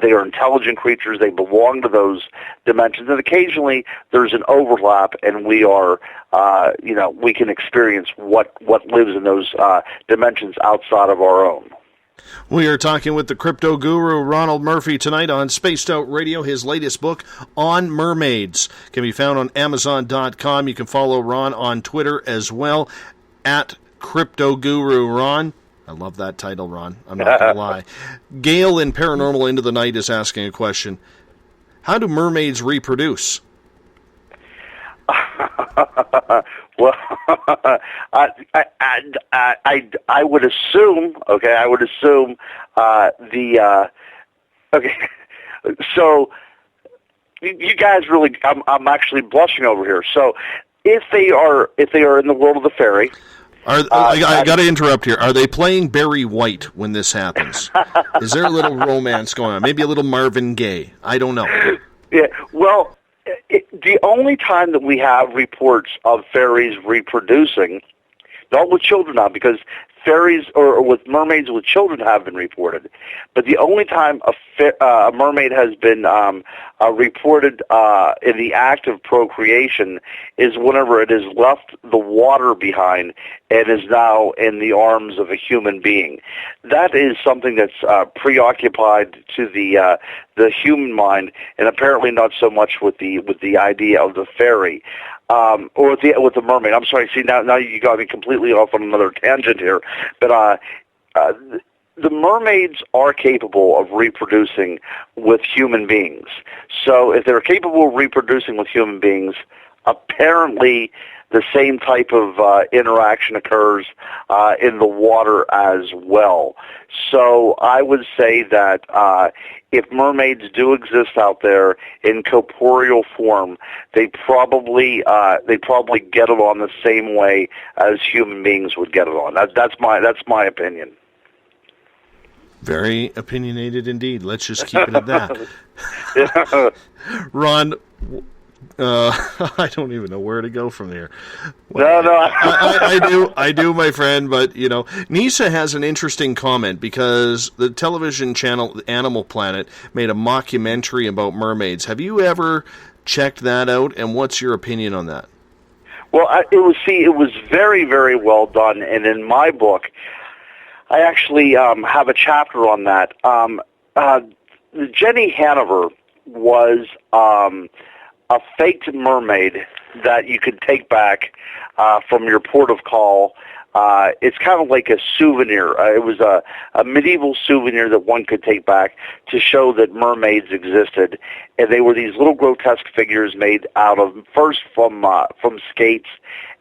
They are intelligent creatures. They belong to those dimensions, and occasionally there's an overlap, and we are, we can experience what lives in those dimensions outside of our own. We are talking with the crypto guru Ronald Murphy tonight on Spaced Out Radio. His latest book on mermaids can be found on Amazon.com. You can follow Ron on Twitter as well, at Crypto Guru Ron. I love that title, Ron. I'm not going to lie. Gail in Paranormal Into the Night is asking a question. How do mermaids reproduce? Well, I would assume. Okay, I would assume Okay, so you guys really. I'm actually blushing over here. So if they are in the world of the fairy. I got to interrupt here. Are they playing Barry White when this happens? Is there a little romance going on? Maybe a little Marvin Gaye? I don't know. Yeah. Well, the only time that we have reports of fairies reproducing, not with children now, because fairies or with mermaids with children have been reported, but the only time a mermaid has been reported in the act of procreation is whenever it has left the water behind and is now in the arms of a human being. That is something that's preoccupied to the human mind, and apparently not so much with the idea of the fairy. Or with the mermaid. I'm sorry. See, now you got me completely off on another tangent here. But the mermaids are capable of reproducing with human beings. So if they're capable of reproducing with human beings, apparently the same type of interaction occurs in the water as well. So I would say that if mermaids do exist out there in corporeal form, they probably get it on the same way as human beings would get it on. That's my opinion. Very opinionated indeed. Let's just keep it at that. Ron, I don't even know where to go from there. Well, No. I do, my friend. But Nisa has an interesting comment because the television channel Animal Planet made a mockumentary about mermaids. Have you ever checked that out? And what's your opinion on that? Well, it was very, very well done, and in my book, I actually have a chapter on that. Jenny Hanover was a faked mermaid that you could take back from your port of call. It's kind of like a souvenir. It was a medieval souvenir that one could take back to show that mermaids existed. And they were these little grotesque figures made out of, first from skates,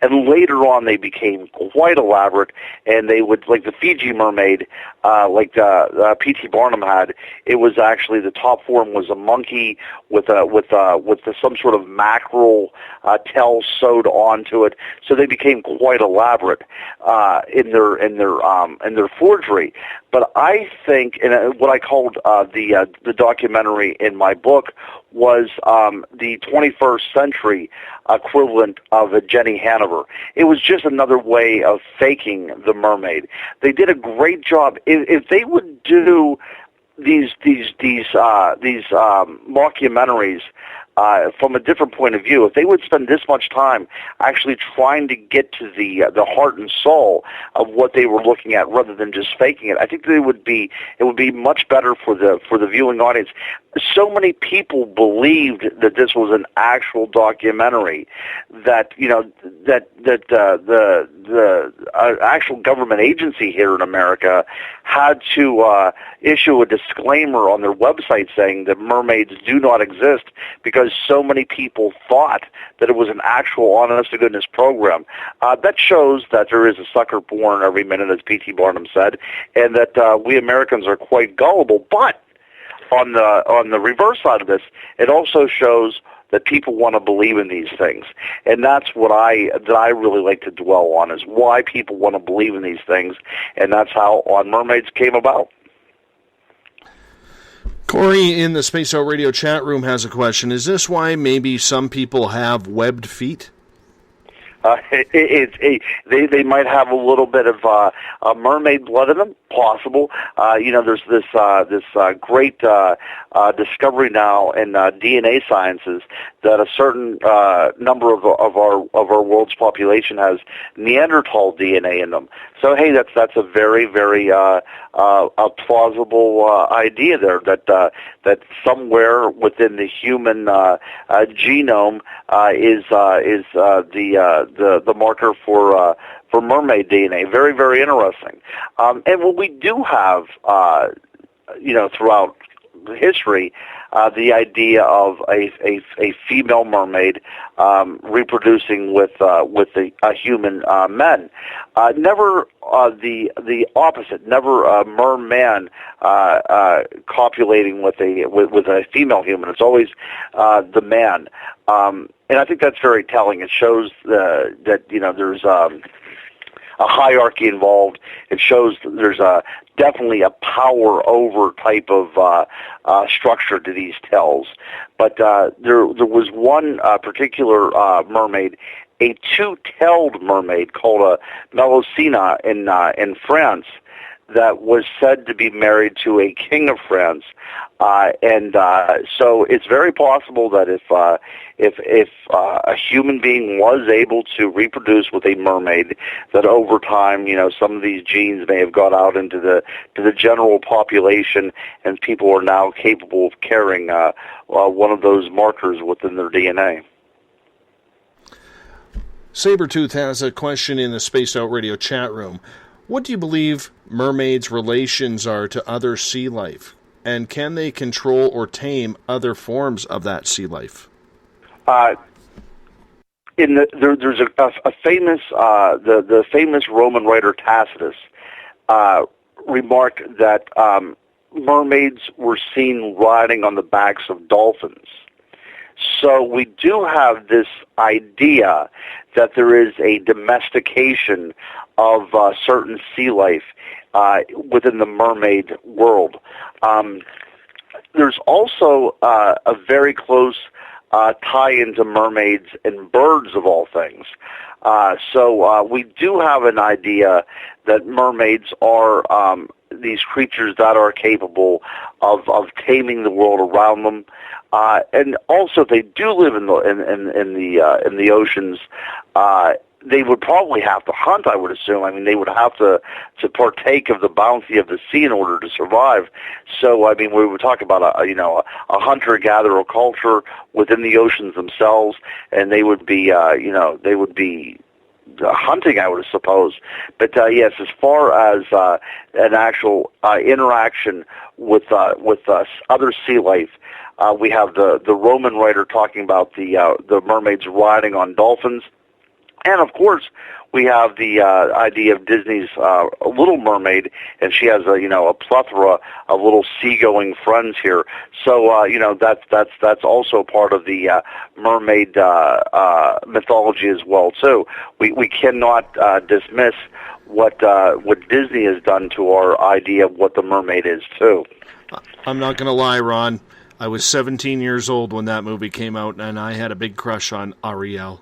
and later on they became quite elaborate, and they would, like the Fiji mermaid, like P.T. Barnum had, it was actually, the top form was a monkey with some sort of mackerel tail sewed onto it, so they became quite elaborate in their forgery. But I think, and what I called the documentary in my book was the 21st century equivalent of a Jenny Hanover. It was just another way of faking the mermaid. They did a great job. If they would do these mockumentaries from a different point of view, if they would spend this much time actually trying to get to the heart and soul of what they were looking at rather than just faking it, I think it would be much better for the viewing audience. So many people believed that this was an actual documentary that the actual government agency here in America had to issue a disclaimer on their website saying that mermaids do not exist, because so many people thought that it was an actual honest-to-goodness program. That shows that there is a sucker born every minute, as P.T. Barnum said, and that we Americans are quite gullible. But on the reverse side of this, it also shows that people want to believe in these things, and that's what I really like to dwell on, is why people want to believe in these things, and that's how On Mermaids came about. Corey in the Space Out Radio chat room has a question. Is this why maybe some people have webbed feet? They might have a little bit of mermaid blood in them, possible. There's this great discovery now in DNA sciences that a certain number of our world's population has Neanderthal DNA in them. So hey, that's a very, very a plausible idea there, that somewhere within the human genome is the marker for mermaid DNA. Very, very interesting. And what we do have, throughout history, the idea of a female mermaid reproducing with a human men. Never the opposite. Never a merman copulating with a female human. It's always the man. And I think that's very telling. It shows that there's a hierarchy involved. It shows that there's definitely a power over type of structure to these tells. But there was one particular mermaid, a two-tailed mermaid called a Melusina in France, that was said to be married to a king of France, and so it's very possible that if a human being was able to reproduce with a mermaid, that over time, some of these genes may have got out into the general population, and people are now capable of carrying one of those markers within their DNA. Sabretooth has a question in the Spaced Out Radio chat room. What do you believe mermaids' relations are to other sea life? And can they control or tame other forms of that sea life? There's a famous, the famous Roman writer Tacitus remarked that mermaids were seen riding on the backs of dolphins. So we do have this idea that there is a domestication of certain sea life within the mermaid world. There's also a very close tie into mermaids and birds of all things. So we do have an idea that mermaids are these creatures that are capable of taming the world around them, and also they do live in the oceans. They would probably have to hunt, I would assume. I mean, they would have to partake of the bounty of the sea in order to survive. So, I mean, we would talk about a hunter-gatherer culture within the oceans themselves, and they would be hunting, I would suppose. But yes, as far as an actual interaction with other sea life, we have the Roman writer talking about the mermaids riding on dolphins. And, of course, we have the idea of Disney's Little Mermaid, and she has a plethora of little seagoing friends here. So, that's also part of the mermaid mythology as well, too. We cannot dismiss what Disney has done to our idea of what the mermaid is, too. I'm not going to lie, Ron. I was 17 years old when that movie came out, and I had a big crush on Ariel.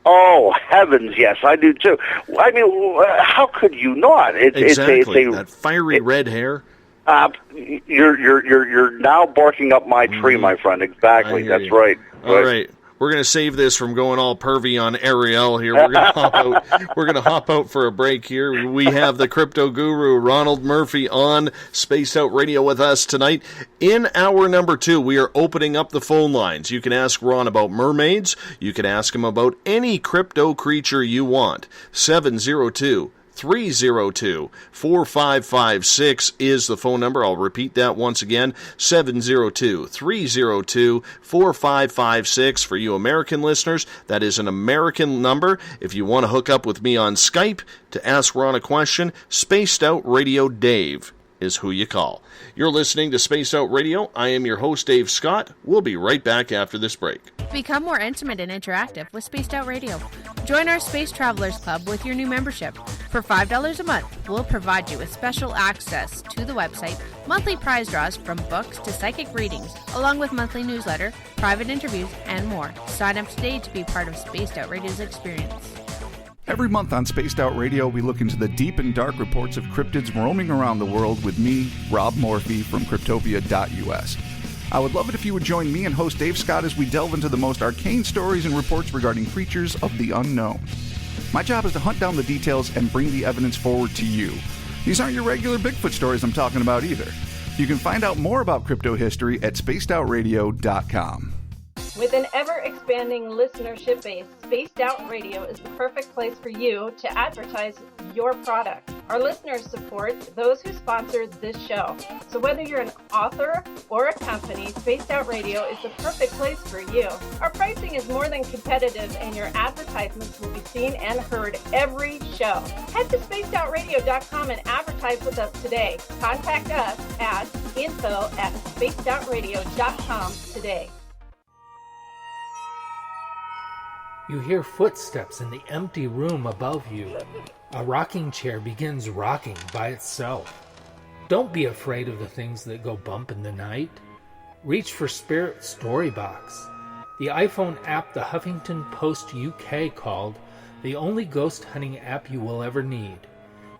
Oh, heavens, yes, I do too. I mean, how could you not? Exactly, that fiery red hair. You're now barking up my tree, my friend. Exactly, that's right. All right. We're going to save this from going all pervy on Ariel here. We're going to hop out. We're going to hop out for a break here. We have the crypto guru Ronald Murphy on Spaced Out Radio with us tonight. In hour number 2, we are opening up the phone lines. You can ask Ron about mermaids. You can ask him about any crypto creature you want. 702-302-4556 is the phone number. I'll repeat that once again. 702-302-4556 for you American listeners. That is an American number. If you want to hook up with me on Skype to ask Ron a question, Spaced Out Radio Dave is who you call. You're listening to Spaced Out Radio. I am your host, Dave Scott. We'll be right back after this break. Become more intimate and interactive with Spaced Out Radio. Join our Space Travelers Club with your new membership. For $5 a month, we'll provide you with special access to the website, monthly prize draws from books to psychic readings, along with monthly newsletter, private interviews, and more. Sign up today to be part of Spaced Out Radio's experience. Every month on Spaced Out Radio, we look into the deep and dark reports of cryptids roaming around the world with me, Rob Morphy, from Cryptopia.us. I would love it if you would join me and host Dave Scott as we delve into the most arcane stories and reports regarding creatures of the unknown. My job is to hunt down the details and bring the evidence forward to you. These aren't your regular Bigfoot stories I'm talking about either. You can find out more about crypto history at spacedoutradio.com. With an ever-expanding listenership base, Spaced Out Radio is the perfect place for you to advertise your product. Our listeners support those who sponsor this show. So whether you're an author or a company, Spaced Out Radio is the perfect place for you. Our pricing is more than competitive, and your advertisements will be seen and heard every show. Head to spacedoutradio.com and advertise with us today. Contact us at info@spacedoutradio.com today. You hear footsteps in the empty room above you. A rocking chair begins rocking by itself. Don't be afraid of the things that go bump in the night. Reach for Spirit Storybox, the iPhone app the Huffington Post UK called the only ghost hunting app you will ever need.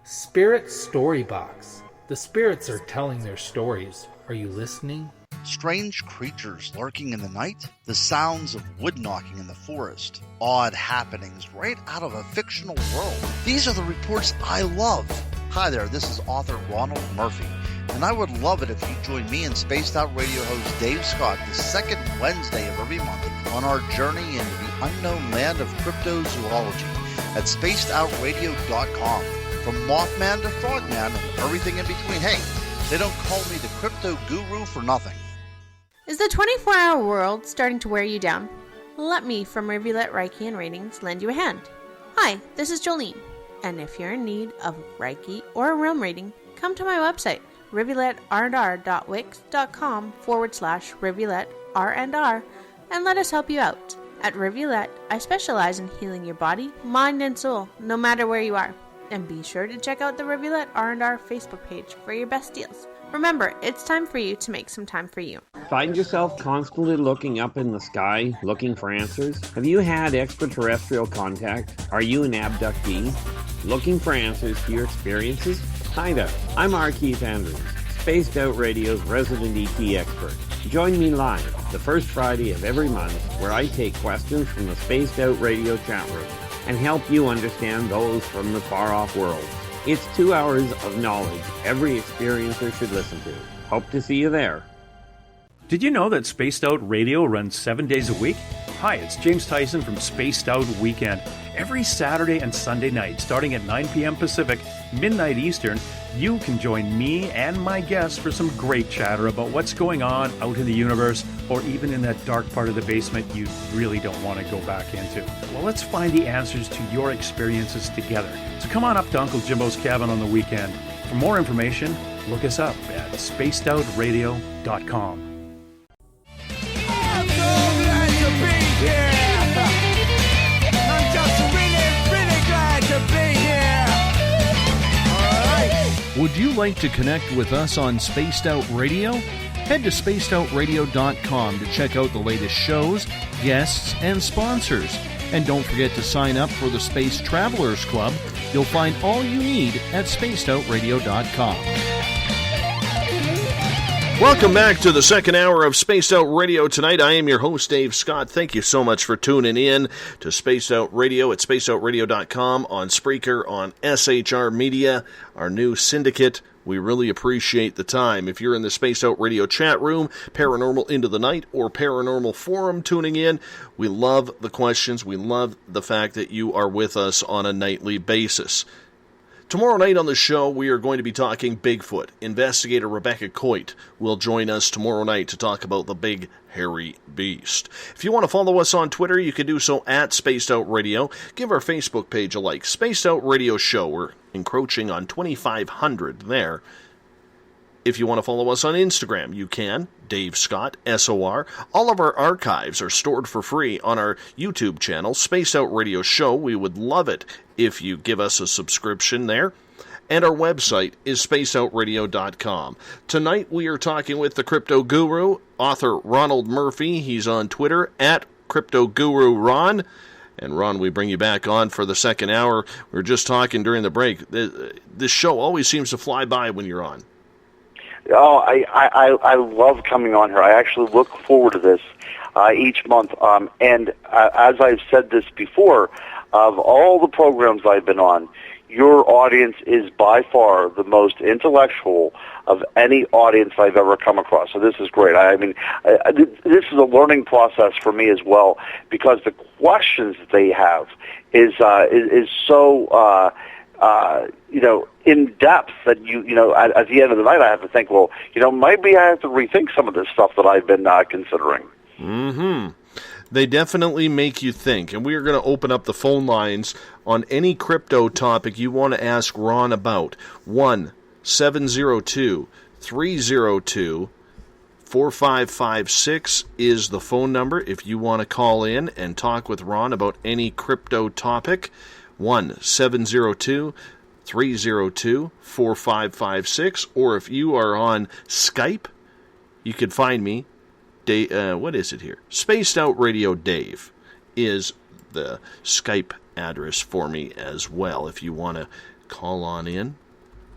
Spirit Storybox. The spirits are telling their stories. Are you listening? Strange creatures lurking in the night, the sounds of wood knocking in the forest, odd happenings right out of a fictional world. These are the reports I love. Hi there, this is author Ronald Murphy, and I would love it if you join me and Spaced Out Radio host Dave Scott the second Wednesday of every month on our journey into the unknown land of cryptozoology at spacedoutradio.com. From Mothman to Frogman and everything in between. Hey, they don't call me the crypto guru for nothing. Is the 24-hour world starting to wear you down? Let me from Rivulet Reiki and Ratings lend you a hand. Hi, this is Jolene, and if you're in need of Reiki or a realm reading, come to my website, rivuletrr.wix.com/rivuletrr, and let us help you out. At Rivulet, I specialize in healing your body, mind, and soul, no matter where you are. And be sure to check out the Rivulet R&R Facebook page for your best deals. Remember, it's time for you to make some time for you. Find yourself constantly looking up in the sky, looking for answers? Have you had extraterrestrial contact? Are you an abductee? Looking for answers to your experiences? Hi there, I'm R. Keith Andrews, Spaced Out Radio's resident ET expert. Join me live the first Friday of every month, where I take questions from the Spaced Out Radio chat room and help you understand those from the far-off world. It's 2 hours of knowledge every experiencer should listen to. Hope to see you there. Did you know that Spaced Out Radio runs 7 days a week? Hi, it's James Tyson from Spaced Out Weekend. Every Saturday and Sunday night, starting at 9 p.m. Pacific, midnight Eastern, you can join me and my guests for some great chatter about what's going on out in the universe, or even in that dark part of the basement you really don't want to go back into. Well, let's find the answers to your experiences together. So come on up to Uncle Jimbo's cabin on the weekend. For more information, look us up at spacedoutradio.com. Would you like to connect with us on Spaced Out Radio? Head to spacedoutradio.com to check out the latest shows, guests, and sponsors. And don't forget to sign up for the Space Travelers Club. You'll find all you need at spacedoutradio.com. Welcome back to the second hour of Spaced Out Radio tonight. I am your host, Dave Scott. Thank you so much for tuning in to Spaced Out Radio at spacedoutradio.com, on Spreaker, on SHR Media, our new syndicate. We really appreciate the time. If you're in the Spaced Out Radio chat room, Paranormal Into the Night, or Paranormal Forum tuning in, we love the questions. We love the fact that you are with us on a nightly basis. Tomorrow night on the show, we are going to be talking Bigfoot. Investigator Rebecca Coit will join us tomorrow night to talk about the big, hairy beast. If you want to follow us on Twitter, you can do so at Spaced Out Radio. Give our Facebook page a like. Spaced Out Radio Show. We're encroaching on 2,500 there. If you want to follow us on Instagram, you can. Dave Scott, SOR. All of our archives are stored for free on our YouTube channel, Spaced Out Radio Show. We would love it if you give us a subscription there. And our website is spacedoutradio.com. Tonight we are talking with the crypto guru, author Ronald Murphy. He's on Twitter at Crypto Guru Ron. And Ron, we bring you back on for the second hour. We were just talking during the break. This show always seems to fly by when you're on. Oh, I love coming on here. I actually look forward to this each month. And as I've said this before, of all the programs I've been on, your audience is by far the most intellectual of any audience I've ever come across. So this is great. I mean, this is a learning process for me as well, because the questions that they have is so in depth that you know at the end of the night I have to think, well, maybe I have to rethink some of this stuff that I've been considering. Mm-hmm. They definitely make you think, and we are going to open up the phone lines on any crypto topic you want to ask Ron about. 1-702-302-4556 is the phone number if you want to call in and talk with Ron about any crypto topic. 1-702-302-4556, or if you are on Skype, you can find me. What is it here? Spaced Out Radio Dave is the Skype address for me as well. If you want to call on in,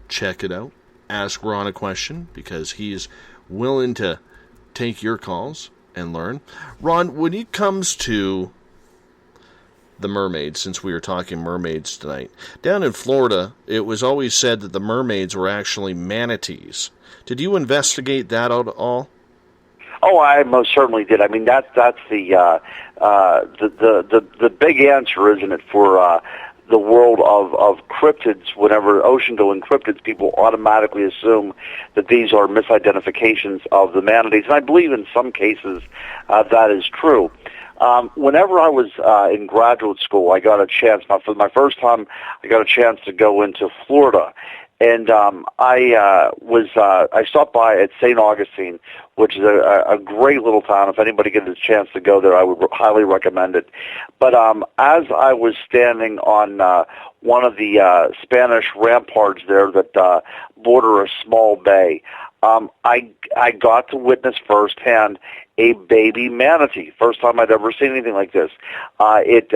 check it out, ask Ron a question, because he's willing to take your calls and learn. Ron, when it comes to the mermaids, since we were talking mermaids tonight, down in Florida, it was always said that the mermaids were actually manatees. Did you investigate that at all? Oh, I most certainly did. I mean, that's the big answer, isn't it, for the world of cryptids? Whenever ocean-going cryptids, people automatically assume that these are misidentifications of the manatees, and I believe in some cases that is true. Whenever I was in graduate school, I got a chance. For my first time, I got a chance to go into Florida. And I stopped by at St. Augustine, which is a great little town. If anybody gets a chance to go there, I would highly recommend it. But as I was standing on one of the Spanish ramparts there that border a small bay, I got to witness firsthand a baby manatee. First time I'd ever seen anything like this. It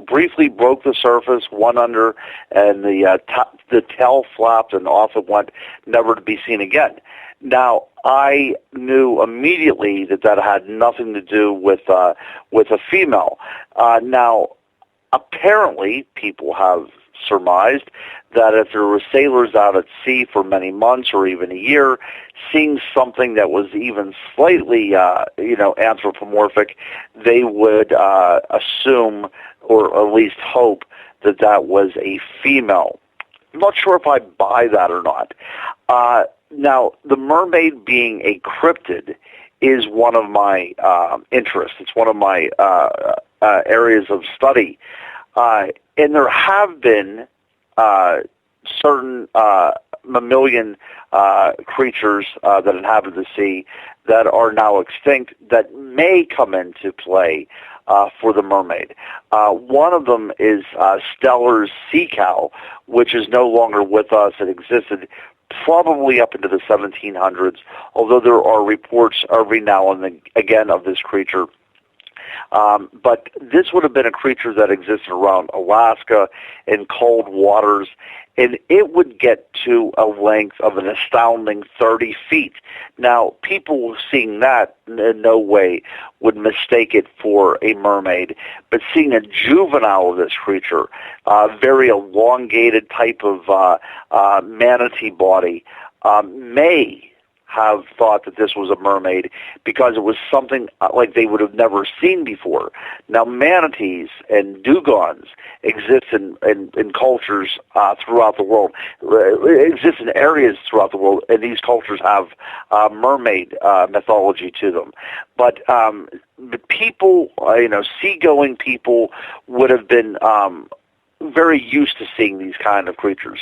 briefly broke the surface, one under, and the tail flapped, and off it went, never to be seen again. Now, I knew immediately that had nothing to do with a female. Now, apparently, people have surmised that if there were sailors out at sea for many months or even a year, seeing something that was even slightly, anthropomorphic, they would assume, or at least hope, that was a female. I'm not sure if I buy that or not. Now, the mermaid being a cryptid is one of my interests. It's one of my areas of study. And there have been certain mammalian creatures that inhabit the sea that are now extinct that may come into play for the mermaid. One of them is Steller's sea cow, which is no longer with us. It existed probably up into the 1700s, although there are reports every now and again of this creature. But this would have been a creature that existed around Alaska in cold waters, and it would get to a length of an astounding 30 feet. Now, people seeing that in no way would mistake it for a mermaid, but seeing a juvenile of this creature, very elongated type of manatee body, may have thought that this was a mermaid because it was something like they would have never seen before. Now, manatees and dugongs exist in cultures throughout the world, exist in areas throughout the world, and these cultures have mermaid mythology to them. But people, seagoing people would have been very used to seeing these kind of creatures.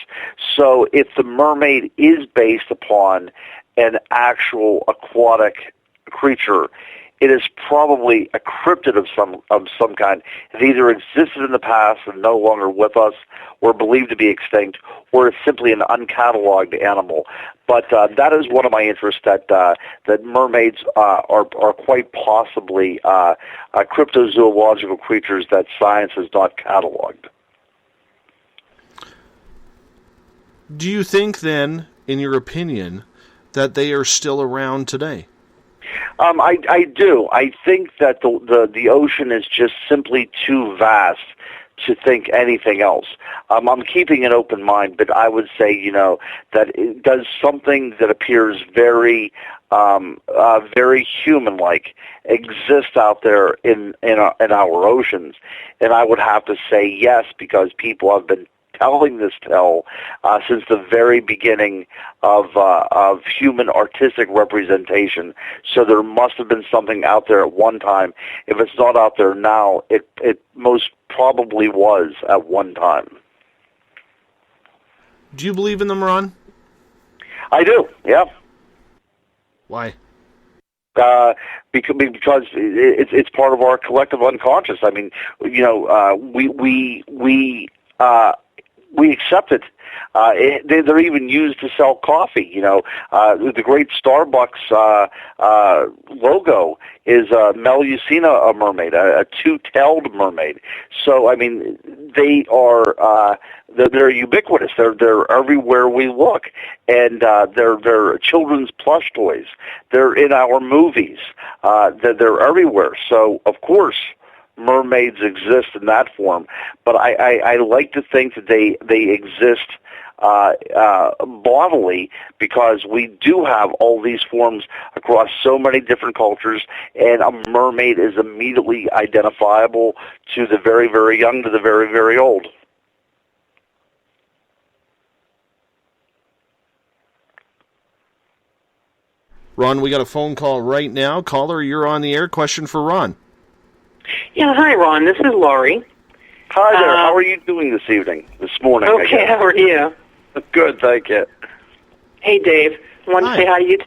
So if the mermaid is based upon an actual aquatic creature, it is probably a cryptid of some kind. It either existed in the past and no longer with us, or believed to be extinct, or it's simply an uncatalogued animal. But that is one of my interests, that mermaids are quite possibly cryptozoological creatures that science has not catalogued. Do you think then, in your opinion, that they are still around today? I do. I think that the ocean is just simply too vast to think anything else. I'm keeping an open mind, but I would say, that it does something that appears very, very human-like exist out there in our oceans, and I would have to say yes, because people have been telling this tale since the very beginning of human artistic representation. So there must have been something out there at one time. If it's not out there now, it most probably was at one time. Do you believe in them, Ron? I do, yeah. Why? Because it's part of our collective unconscious. I mean, we accept it. They're even used to sell coffee. The great Starbucks logo is Melusina, a mermaid, a two-tailed mermaid. So, I mean, they are they're ubiquitous. They're everywhere we look, and they're children's plush toys. They're in our movies. They're everywhere. So, of course, mermaids exist in that form, but I like to think that they exist bodily, because we do have all these forms across so many different cultures, and a mermaid is immediately identifiable to the very, very young to the very, very old. Ron, we got a phone call right now. Caller, you're on the air. Question for Ron. Yeah, hi, Ron. This is Laurie. Hi there. How are you doing this morning? Okay, how are you? Good, thank you. Hey, Dave. I want to say hi to you.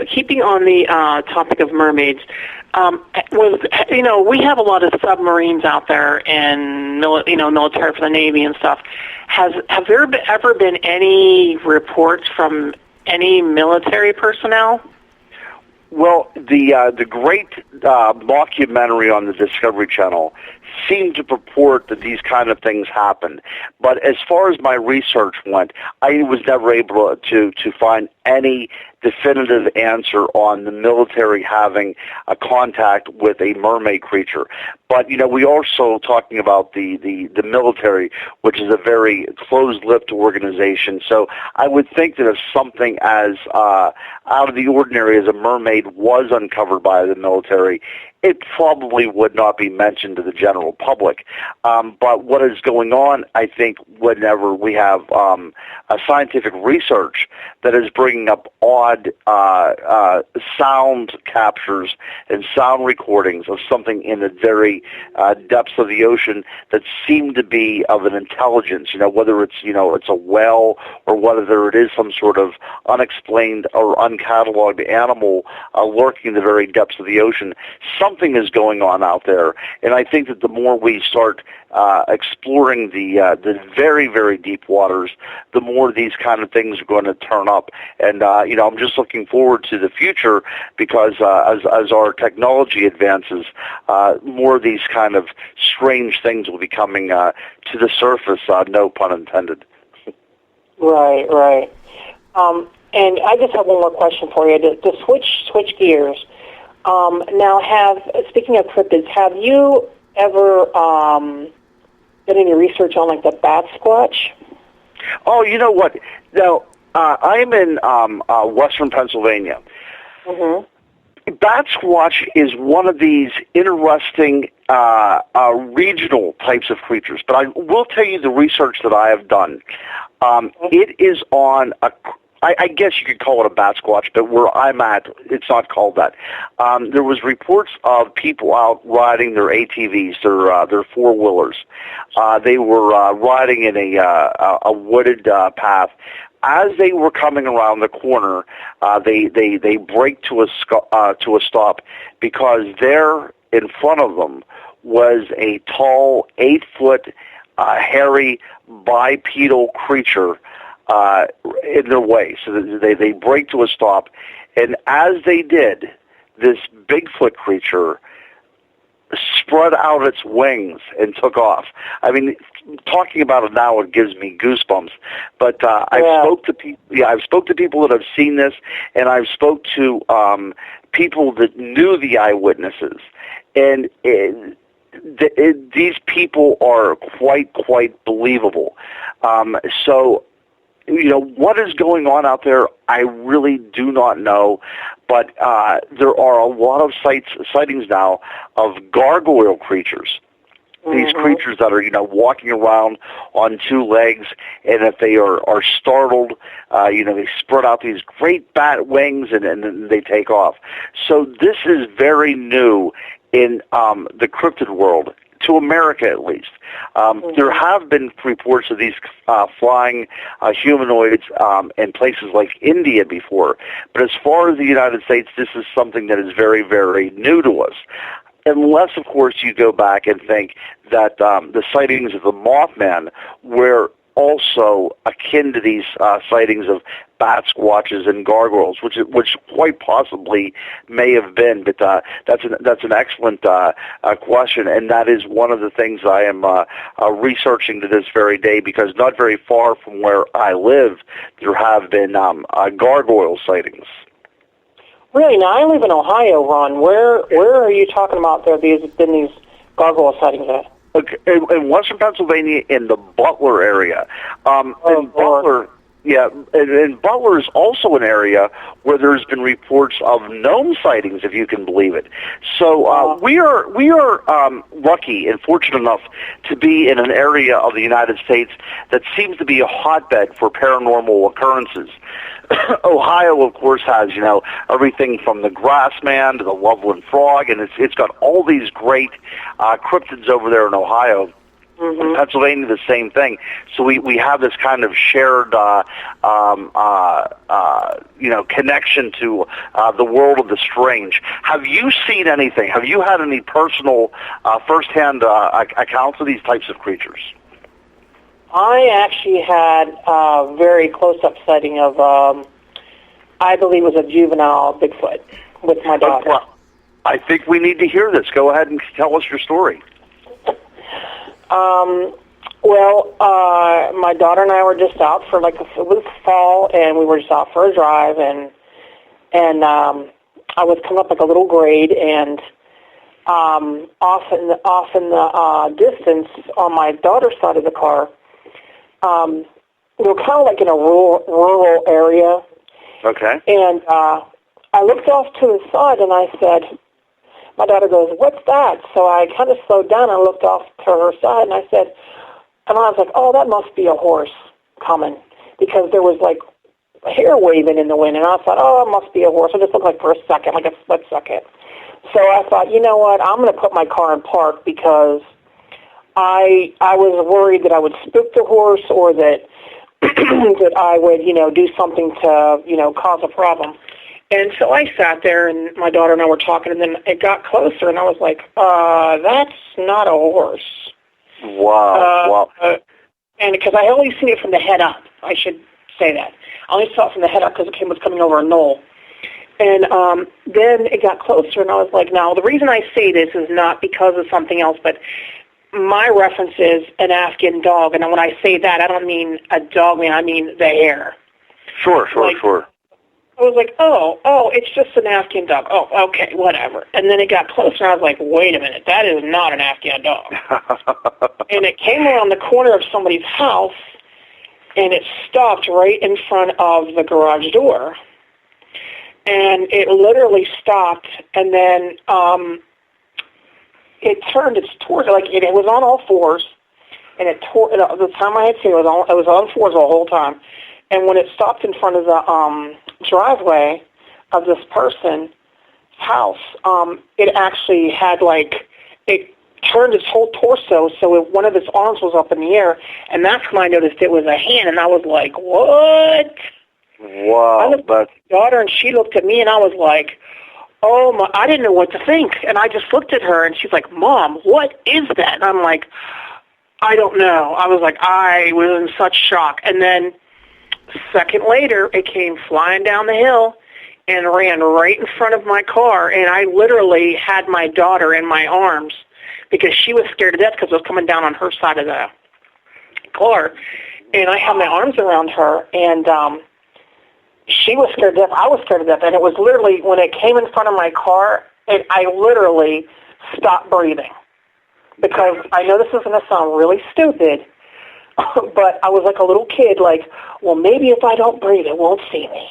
Keeping on the topic of mermaids, we have a lot of submarines out there and military for the Navy and stuff. Have there ever been any reports from any military personnel? Well, the great mockumentary on the Discovery Channel seemed to purport that these kind of things happen. But as far as my research went, I was never able to find any definitive answer on the military having a contact with a mermaid creature. But, we are also talking about the military, which is a very closed-lipped organization. So I would think that if something as out of the ordinary as a mermaid was uncovered by the military, it probably would not be mentioned to the general public. But what is going on, I think, whenever we have a scientific research that is bringing up odd sound captures and sound recordings of something in the very depths of the ocean that seem to be of an intelligence, whether it's, it's a whale or whether it is some sort of unexplained or uncatalogued animal lurking in the very depths of the ocean. Something is going on out there, and I think that the more we start exploring the very, very deep waters, the more these kind of things are going to turn up. And I'm just looking forward to the future, because as our technology advances, more of these kind of strange things will be coming to the surface. No pun intended. Right. And I just have one more question for you to switch gears. Now, speaking of cryptids, have you ever done any research on, like, the bat squatch? Oh, you know what? Now, I'm in western Pennsylvania. Mm-hmm. Bat squatch is one of these interesting regional types of creatures, but I will tell you the research that I have done. It is on I guess you could call it a bat squatch, but where I'm at, it's not called that. There was reports of people out riding their ATVs, their four-wheelers. They were riding in a wooded path. As they were coming around the corner, they brake to a stop, because there in front of them was a tall, 8-foot, hairy, bipedal creature in their way. So they brake to a stop, and as they did, this Bigfoot creature spread out its wings and took off. I mean, talking about it now, it gives me goosebumps. But I've spoke to people that have seen this, and I've spoke to people that knew the eyewitnesses, and these people are quite believable. So, what is going on out there, I really do not know. But there are a lot of sightings now of gargoyle creatures. These creatures that are, walking around on two legs, and if they are startled, they spread out these great bat wings and then they take off. So this is very new in the cryptid world, to America at least. There have been reports of these flying humanoids in places like India before, but as far as the United States, this is something that is very, very new to us. Unless, of course, you go back and think that the sightings of the Mothman were also akin to these sightings of bat squatches and gargoyles, which quite possibly may have been. But that's an excellent question, and that is one of the things I am researching to this very day, because not very far from where I live, there have been gargoyle sightings. Really? Now, I live in Ohio, Ron. Where are you talking about there? These gargoyle sightings at? In Western Pennsylvania, in the Butler area. Butler, yeah, and Butler is also an area where there's been reports of gnome sightings, if you can believe it. So we are lucky and fortunate enough to be in an area of the United States that seems to be a hotbed for paranormal occurrences. Ohio, of course, has everything from the Grassman to the Loveland Frog, and it's got all these great cryptids over there in Ohio. In Pennsylvania, the same thing. So we have this kind of shared connection to the world of the strange. Have you seen anything? Have you had any personal firsthand accounts of these types of creatures? I actually had a very close-up sighting of, I believe it was a juvenile Bigfoot with my daughter. Well, I think we need to hear this. Go ahead and tell us your story. My daughter and I were just out for it was fall, and we were just out for a drive, and I was coming up like a little grade, and off in the distance on my daughter's side of the car, we were kind of like in a rural area. Okay. And I looked off to the side, and I said, my daughter goes, "What's that?" So I kind of slowed down and looked off to her side, and I was like, "Oh, that must be a horse coming," because there was like hair waving in the wind, and I thought, "Oh, it must be a horse." It just looked like for a second, like a split second. So I thought, you know what? I'm going to put my car in park, because I was worried that I would spook the horse, or that that I would, do something to, cause a problem. And so I sat there, and my daughter and I were talking, and then it got closer, and I was like, that's not a horse. Wow. And because I only seen it from the head up, I should say that. I only saw it from the head up because it was coming over a knoll. And then it got closer, and I was like, now, the reason I say this is not because of something else, but my reference is an Afghan dog. And when I say that, I don't mean a dog, I mean the hair. Sure. I was like, oh, it's just an Afghan dog. Oh, okay, whatever. And then it got closer, and I was like, wait a minute, that is not an Afghan dog. And it came around the corner of somebody's house, and it stopped right in front of the garage door. And it literally stopped, and then it turned its torso, like it was on all fours, and the time I had seen it, it was on fours the whole time. And when it stopped in front of the driveway of this person's house, it actually had it turned its whole torso, so one of its arms was up in the air, and that's when I noticed it was a hand, and I was like, what? Wow. I looked at my daughter, and she looked at me, and I was like, oh, my, I didn't know what to think. And I just looked at her, and she's like, Mom, what is that? And I'm like, I don't know. I was like, I was in such shock. And then a second later, it came flying down the hill and ran right in front of my car, and I literally had my daughter in my arms because she was scared to death because it was coming down on her side of the car. And I had my arms around her, and she was scared to death. I was scared to death. And it was literally, when it came in front of my car, I literally stopped breathing. because I know this is going to sound really stupid, but I was like a little kid, like, well, maybe if I don't breathe, it won't see me.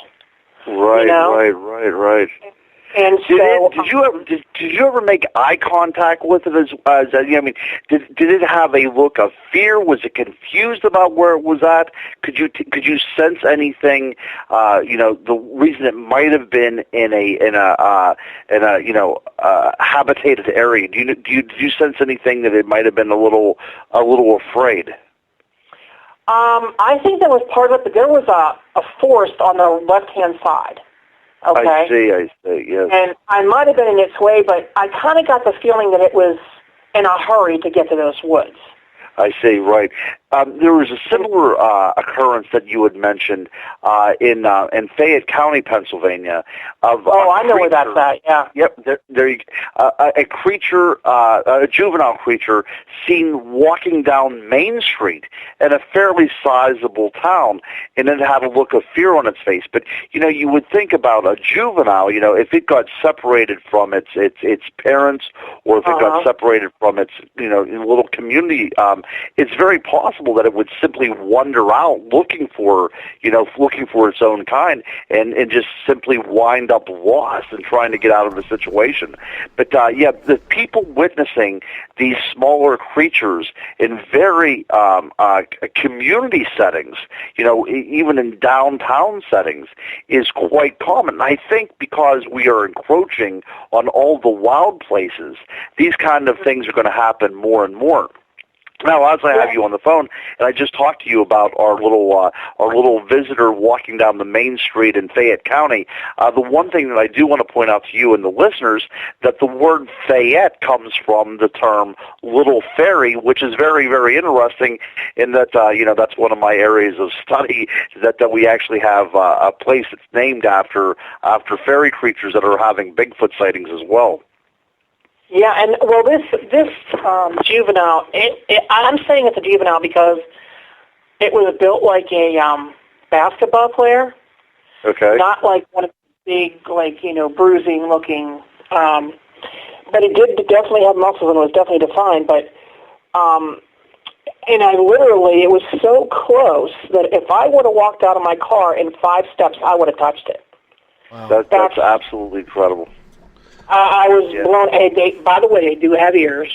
Right, you know? right. And did you ever make eye contact with it? I mean, did it have a look of fear? Was it confused about where it was at? Could you sense anything? The reason it might have been in a habitated area. Did you sense anything that it might have been a little afraid? I think that was part of it, but there was a forest on the left-hand side. Okay. I see, yes. And I might have been in its way, but I kind of got the feeling that it was in a hurry to get to those woods. I see, right. There was a similar occurrence that you had mentioned in Fayette County, Pennsylvania. I know where that's at, yeah. Yep, a creature, a juvenile creature, seen walking down Main Street in a fairly sizable town, and it had a look of fear on its face. But, you would think about a juvenile, if it got separated from its parents, or if it got separated from its, little community, it's very possible that it would simply wander out looking for its own kind, and just simply wind up lost and trying to get out of the situation. But the people witnessing these smaller creatures in very community settings, even in downtown settings, is quite common. And I think because we are encroaching on all the wild places, these kind of things are going to happen more and more. Now, as I have you on the phone, and I just talked to you about our little visitor walking down the main street in Fayette County, the one thing that I do want to point out to you and the listeners, that the word Fayette comes from the term little fairy, which is very, very interesting in that, that's one of my areas of study, that we actually have a place that's named after fairy creatures that are having Bigfoot sightings as well. Yeah, and well, this juvenile, I'm saying it's a juvenile because it was built like a basketball player. Okay. Not like one of the big, bruising looking. But it did definitely have muscles and it was definitely defined. But and it was so close that if I would have walked out of my car in 5 steps, I would have touched it. Wow. That's absolutely incredible. I was blown. By the way, they do have ears.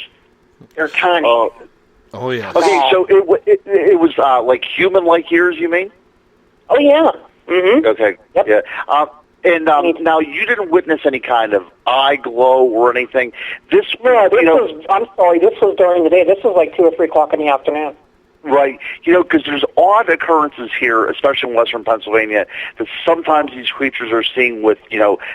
They're tiny. Oh yeah. Okay, so it was like human-like ears, you mean? Oh yeah. Mm-hmm. Okay. Yep. Yeah. And now you didn't witness any kind of eye glow or anything. I'm sorry. This was during the day. This was like 2 or 3 o'clock in the afternoon. Right. Because there's odd occurrences here, especially in western Pennsylvania, that sometimes these creatures are seen with,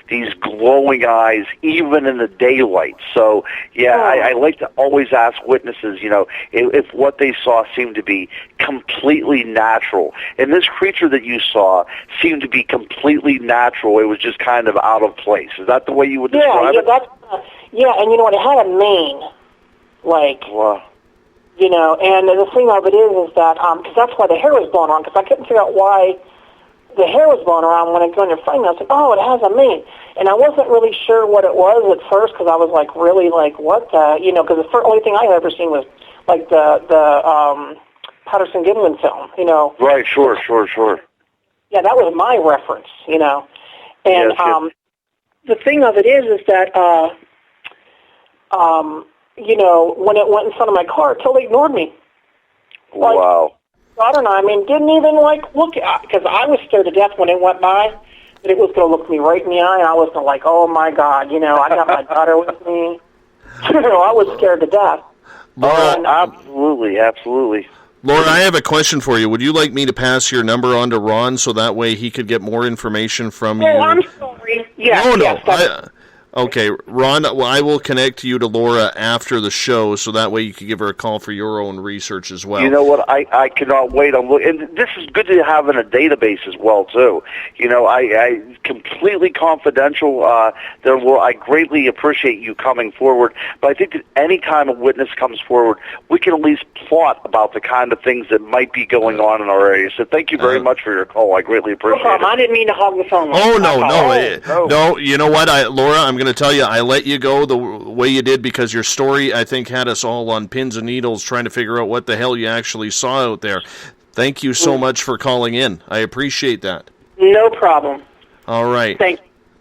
these glowing eyes, even in the daylight. So, I like to always ask witnesses, if what they saw seemed to be completely natural. And this creature that you saw seemed to be completely natural. It was just kind of out of place. Is that the way you would describe it? And you know what? It had a mane, Wow. And the thing of it is that, because that's why the hair was blown around, because I couldn't figure out why the hair was blown around when I go in your frame. I was like, oh, it has a mane. And I wasn't really sure what it was at first, because I was like, really, what the, because the only thing I had ever seen was, the Patterson-Gimlin film, Right, sure. Yeah, that was my reference, And yes. The thing of it is that, when it went in front of my car, it totally ignored me. Wow. I don't know. Didn't even look at, because I was scared to death when it went by that it was going to look me right in the eye, and I was like, oh my God, I got my daughter with me. I was scared to death. Absolutely. Laura, I have a question for you. Would you like me to pass your number on to Ron so that way he could get more information from you? Oh, I'm sorry. Yeah. No. Okay, Ron, I will connect you to Laura after the show, so that way you can give her a call for your own research as well. You know what? I cannot wait. And this is good to have in a database as well, too. I completely confidential. I greatly appreciate you coming forward, but I think that any time a witness comes forward, we can at least plot about the kind of things that might be going on in our area. So thank you very much for your call. I greatly appreciate it. I didn't mean to hog the phone. No. You know what, Laura, I'm going going to tell you, I let you go the way you did because your story, I think, had us all on pins and needles trying to figure out what the hell you actually saw out there. Thank you so much for calling in. I appreciate that. No problem. All right.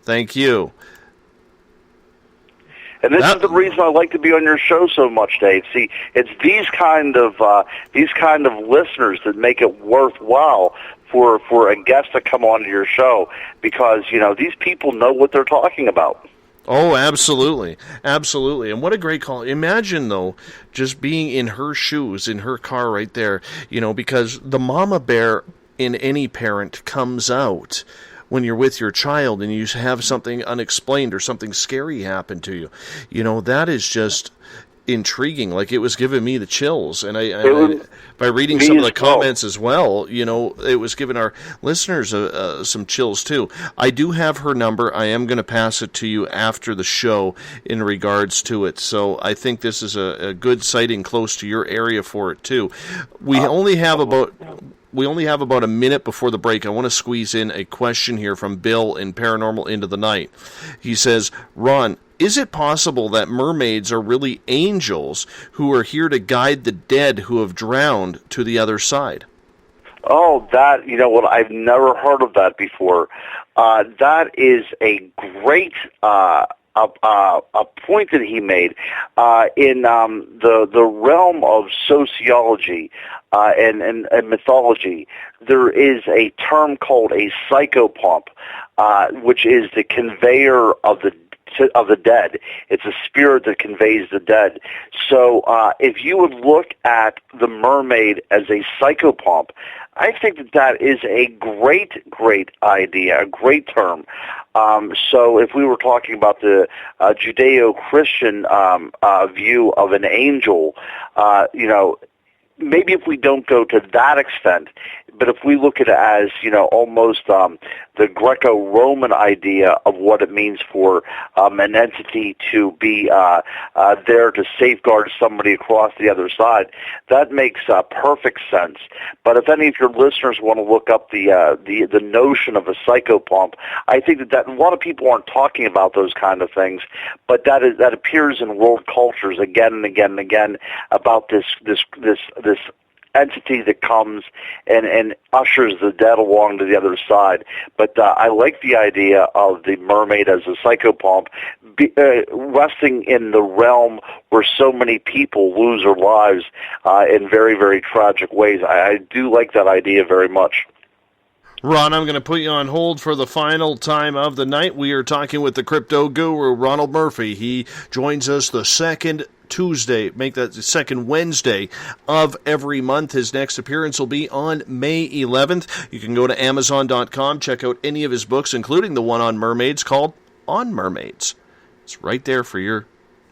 Thank you. And this is the reason I like to be on your show so much, Dave. See, it's these kind of listeners that make it worthwhile for a guest to come onto your show, because these people know what they're talking about. Oh, absolutely. Absolutely. And what a great call. Imagine, though, just being in her shoes, in her car right there, because the mama bear in any parent comes out when you're with your child and you have something unexplained or something scary happen to you. That is just intriguing. Like, it was giving me the chills. And I by reading some of the comments as well, it was giving our listeners some chills too. I do have her number. I am going to pass it to you after the show in regards to it. So I think this is a good sighting close to your area for it too. We only have about a minute before the break. I want to squeeze in a question here from Bill in Paranormal Into the Night. He says, Ron, is it possible that mermaids are really angels who are here to guide the dead who have drowned to the other side? Oh, that, I've never heard of that before. That is a great a point that he made in the realm of sociology and mythology. There is a term called a psychopomp, which is the conveyor of the dead. It's a spirit that conveys the dead. So if you would look at the mermaid as a psychopomp, I think that is a great idea, a great term. So if we were talking about the Judeo-Christian view of an angel, maybe if we don't go to that extent, but if we look at it as, almost the Greco-Roman idea of what it means for an entity to be there to safeguard somebody across the other side, that makes perfect sense. But if any of your listeners want to look up the notion of a psychopomp, I think that a lot of people aren't talking about those kind of things, but that appears in world cultures again and again and again about this entity that comes and ushers the dead along to the other side. But I like the idea of the mermaid as a psychopomp resting in the realm where so many people lose their lives in very, very tragic ways. I do like that idea very much. Ron, I'm going to put you on hold for the final time of the night. We are talking with the crypto guru, Ronald Murphy. He joins us the second Tuesday, make that the second Wednesday of every month. His next appearance will be on May 11th. You can go to Amazon.com, check out any of his books, including the one on mermaids called On Mermaids. It's right there for your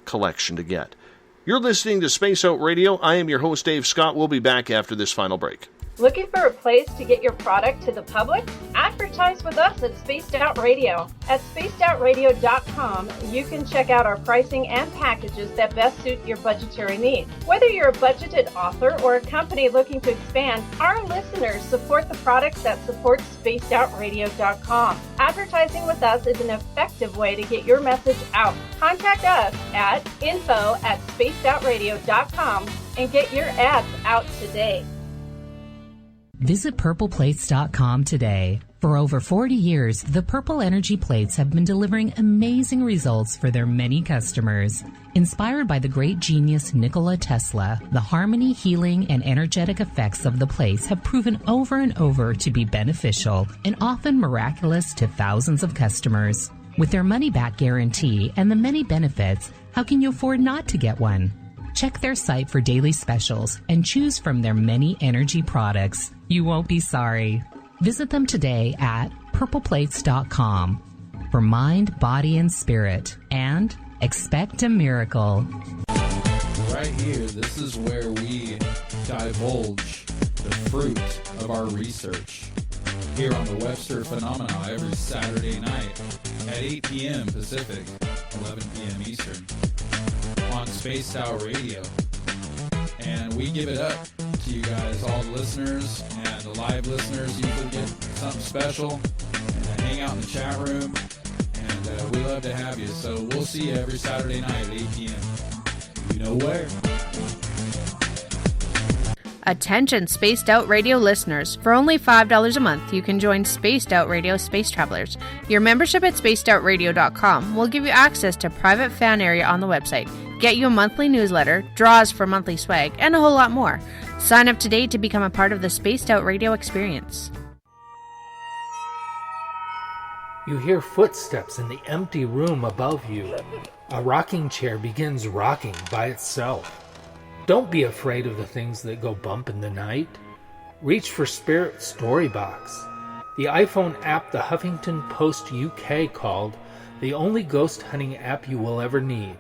collection to get. You're listening to Space Out Radio. I am your host, Dave Scott. We'll be back after this final break. Looking for a place to get your product to the public? Advertise with us at Spaced Out Radio. At spacedoutradio.com, you can check out our pricing and packages that best suit your budgetary needs. Whether you're a budgeted author or a company looking to expand, our listeners support the products that support spacedoutradio.com. Advertising with us is an effective way to get your message out. Contact us at info@spacedoutradio.com and get your ads out today. Visit purpleplates.com today. For over 40 years, the Purple Energy Plates have been delivering amazing results for their many customers. Inspired by the great genius Nikola Tesla, the harmony, healing, and energetic effects of the plates have proven over and over to be beneficial and often miraculous to thousands of customers. With their money-back guarantee and the many benefits, how can you afford not to get one? Check their site for daily specials and choose from their many energy products. You won't be sorry. Visit them today at purpleplates.com for mind, body, and spirit. And expect a miracle. Right here, this is where we divulge the fruit of our research. Here on the Webster Phenomena every Saturday night at 8 p.m. Pacific, 11 p.m. Eastern. On Spaced Out Radio. And we give it up to you guys, all the listeners, and the live listeners usually get something special, and hang out in the chat room, and we love to have you. So we'll see you every Saturday night at 8 p.m. You know where. Attention Spaced Out Radio listeners. For only $5 a month, you can join Spaced Out Radio Space Travelers. Your membership at spacedoutradio.com will give you access to private fan area on the website, get you a monthly newsletter, draws for monthly swag, and a whole lot more. Sign up today to become a part of the Spaced Out Radio experience. You hear footsteps in the empty room above you. A rocking chair begins rocking by itself. Don't be afraid of the things that go bump in the night. Reach for Spirit Storybox, the iPhone app the Huffington Post UK called the only ghost hunting app you will ever need.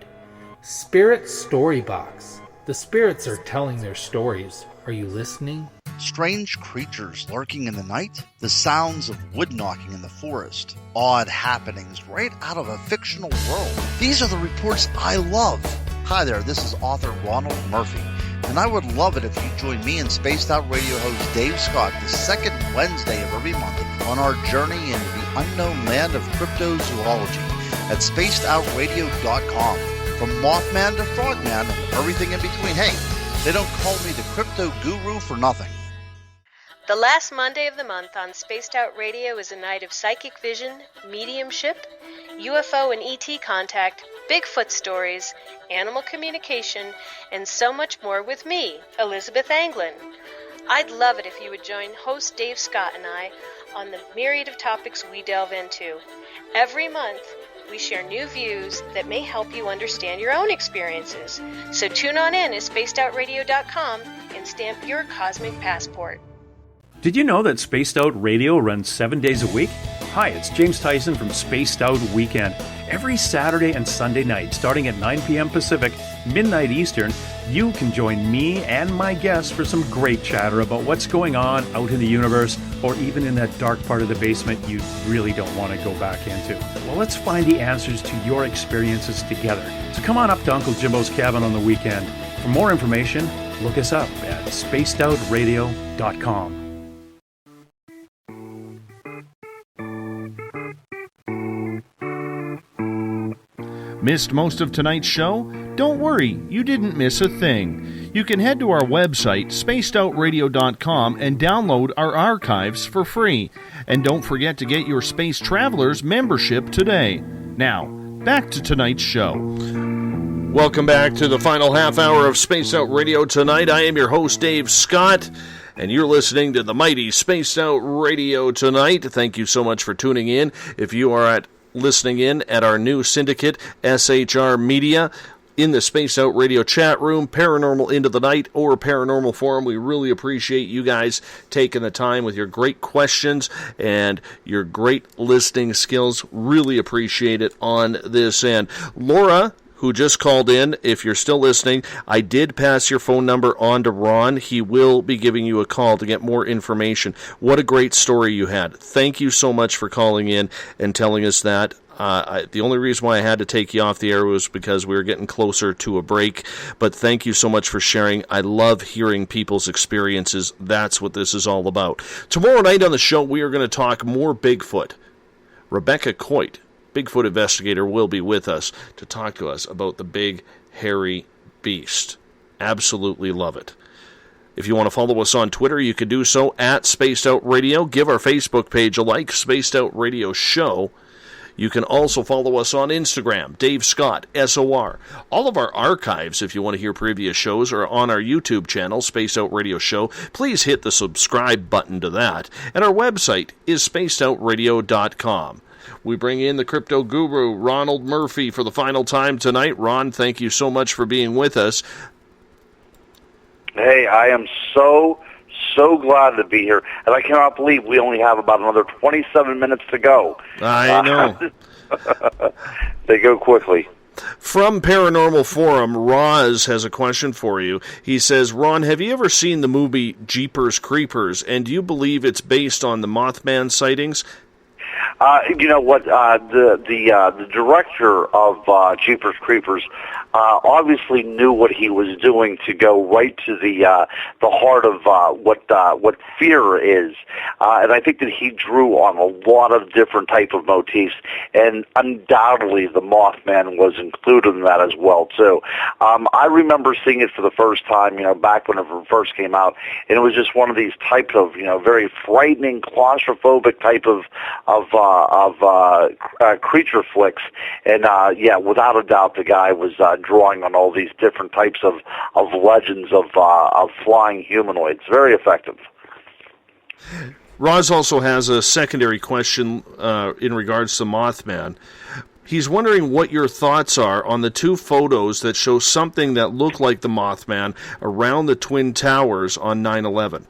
Spirit Storybox. The spirits are telling their stories. Are you listening? Strange creatures lurking in the night, the sounds of wood knocking in the forest, odd happenings right out of a fictional world. These are the reports I love. Hi there, this is author Ronald Murphy, and I would love it if you join me and Spaced Out Radio host Dave Scott the second Wednesday of every month on our journey into the unknown land of cryptozoology at spacedoutradio.com. From Mothman to Frogman and everything in between. Hey, they don't call me the crypto guru for nothing. The last Monday of the month on Spaced Out Radio is a night of psychic vision, mediumship, UFO and ET contact, Bigfoot stories, animal communication, and so much more with me, Elizabeth Anglin. I'd love it if you would join host Dave Scott and I on the myriad of topics we delve into. Every month, we share new views that may help you understand your own experiences. So tune on in at spacedoutradio.com and stamp your cosmic passport. Did you know that Spaced Out Radio runs 7 days a week? Hi, it's James Tyson from Spaced Out Weekend. Every Saturday and Sunday night, starting at 9 p.m. Pacific, midnight Eastern, you can join me and my guests for some great chatter about what's going on out in the universe, or even in that dark part of the basement you really don't want to go back into. Well, let's find the answers to your experiences together. So come on up to Uncle Jimbo's cabin on the weekend. For more information, look us up at spacedoutradio.com. Missed most of tonight's show? Don't worry, you didn't miss a thing. You can head to our website, spacedoutradio.com, and download our archives for free. And don't forget to get your Space Travelers membership today. Now, back to tonight's show. Welcome back to the final half hour of Spaced Out Radio tonight. I am your host, Dave Scott, and you're listening to the mighty Spaced Out Radio tonight. Thank you so much for tuning in. If you are listening in at our new syndicate, SHR Media, in the Spaced Out Radio chat room, Paranormal Into the Night, or Paranormal Forum, we really appreciate you guys taking the time with your great questions and your great listening skills. Really appreciate it on this end. Laura, who just called in, if you're still listening, I did pass your phone number on to Ron. He will be giving you a call to get more information. What a great story you had. Thank you so much for calling in and telling us that. The only reason why I had to take you off the air was because we were getting closer to a break. But thank you so much for sharing. I love hearing people's experiences. That's what this is all about. Tomorrow night on the show, we are going to talk more Bigfoot. Rebecca Coit, Bigfoot investigator, will be with us to talk to us about the big, hairy beast. Absolutely love it. If you want to follow us on Twitter, you can do so at Spaced Out Radio. Give our Facebook page a like, Spaced Out Radio Show. You can also follow us on Instagram, Dave Scott, SOR. All of our archives, if you want to hear previous shows, are on our YouTube channel, Spaced Out Radio Show. Please hit the subscribe button to that. And our website is spacedoutradio.com. We bring in the crypto guru, Ronald Murphy, for the final time tonight. Ron, thank you so much for being with us. Hey, I am so glad to be here, and I cannot believe we only have about another 27 minutes to go. I know. They go quickly. From Paranormal Forum, Roz has a question for you. He says, Ron, have you ever seen the movie Jeepers Creepers, and do you believe it's based on the Mothman sightings? You know what? The director of Jeepers Creepers obviously knew what he was doing to go right to the heart of what fear is, and I think that he drew on a lot of different type of motifs, and undoubtedly the Mothman was included in that as well too. I remember seeing it for the first time, back when it first came out, and it was just one of these types of very frightening, claustrophobic type of creature flicks, and without a doubt, the guy was drawing on all these different types of legends of flying humanoids. Very effective. Roz also has a secondary question in regards to Mothman. He's wondering what your thoughts are on the two photos that show something that looked like the Mothman around the Twin Towers on 9/11.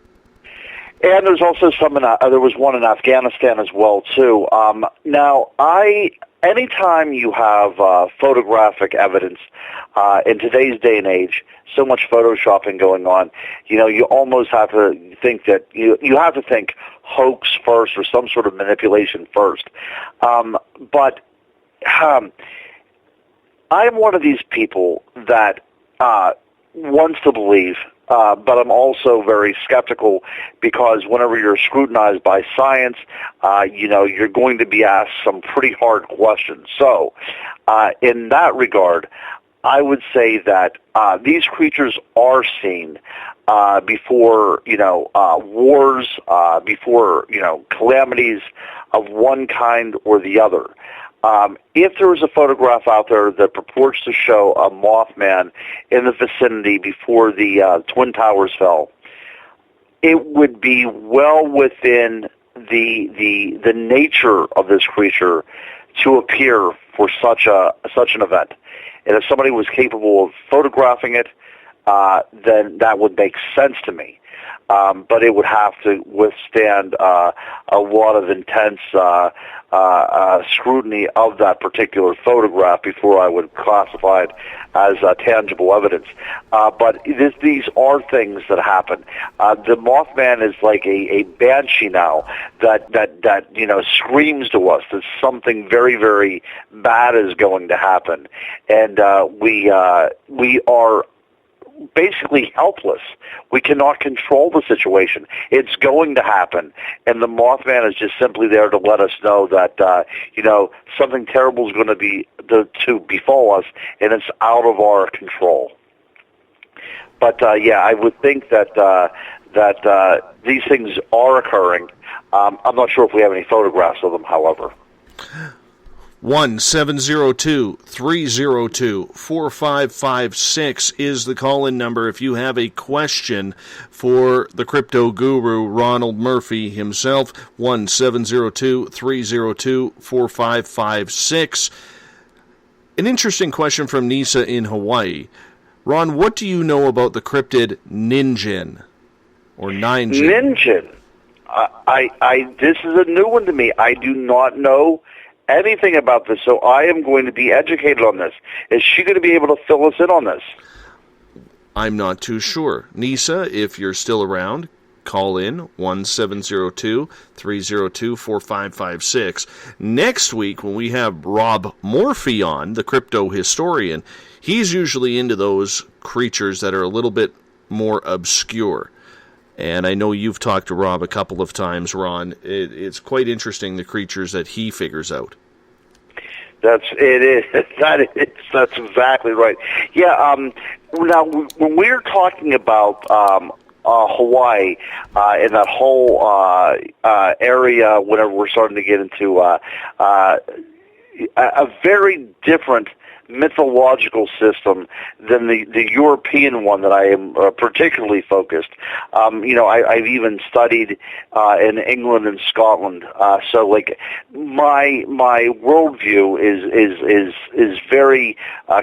And there's also there was one in Afghanistan as well, too. Now, anytime you have photographic evidence in today's day and age, so much photoshopping going on, you almost have to think that you have to think hoax first or some sort of manipulation first. But I'm one of these people that wants to believe, but I'm also very skeptical, because whenever you're scrutinized by science, you're going to be asked some pretty hard questions. So, in that regard, I would say that these creatures are seen before wars, before calamities of one kind or the other. If there was a photograph out there that purports to show a Mothman in the vicinity before the Twin Towers fell, it would be well within the nature of this creature to appear for such an event. And if somebody was capable of photographing it, then that would make sense to me. But it would have to withstand a lot of intense scrutiny of that particular photograph before I would classify it as tangible evidence. But these are things that happen. The Mothman is like a banshee now that screams to us that something very, very bad is going to happen, and we are basically helpless. We cannot control the situation. It's going to happen, and the Mothman is just simply there to let us know that something terrible is going to befall us, and it's out of our control. But I would think that these things are occurring. I'm not sure if we have any photographs of them, however. 1-702-302-4556 is the call-in number if you have a question for the crypto guru, Ronald Murphy himself. 1-702-302-4556. An interesting question from Nisa in Hawaii. Ron, what do you know about the cryptid Ninjin? Or Ninjin? Ninjin? This is a new one to me. I do not know anything about this, so I am going to be educated on this. Is she going to be able to fill us in on this? I'm not too sure. Nisa, if you're still around, call in 1-702-302-4556. Next week, when we have Rob Morphy on, the crypto historian, he's usually into those creatures that are a little bit more obscure. And I know you've talked to Rob a couple of times, Ron. It's quite interesting, the creatures that he figures out. That's exactly right. Yeah. Now, when we're talking about Hawaii and that whole area, whenever we're starting to get into a very different mythological system than the European one that I am particularly focused. I've even studied in England and Scotland. So like my worldview is very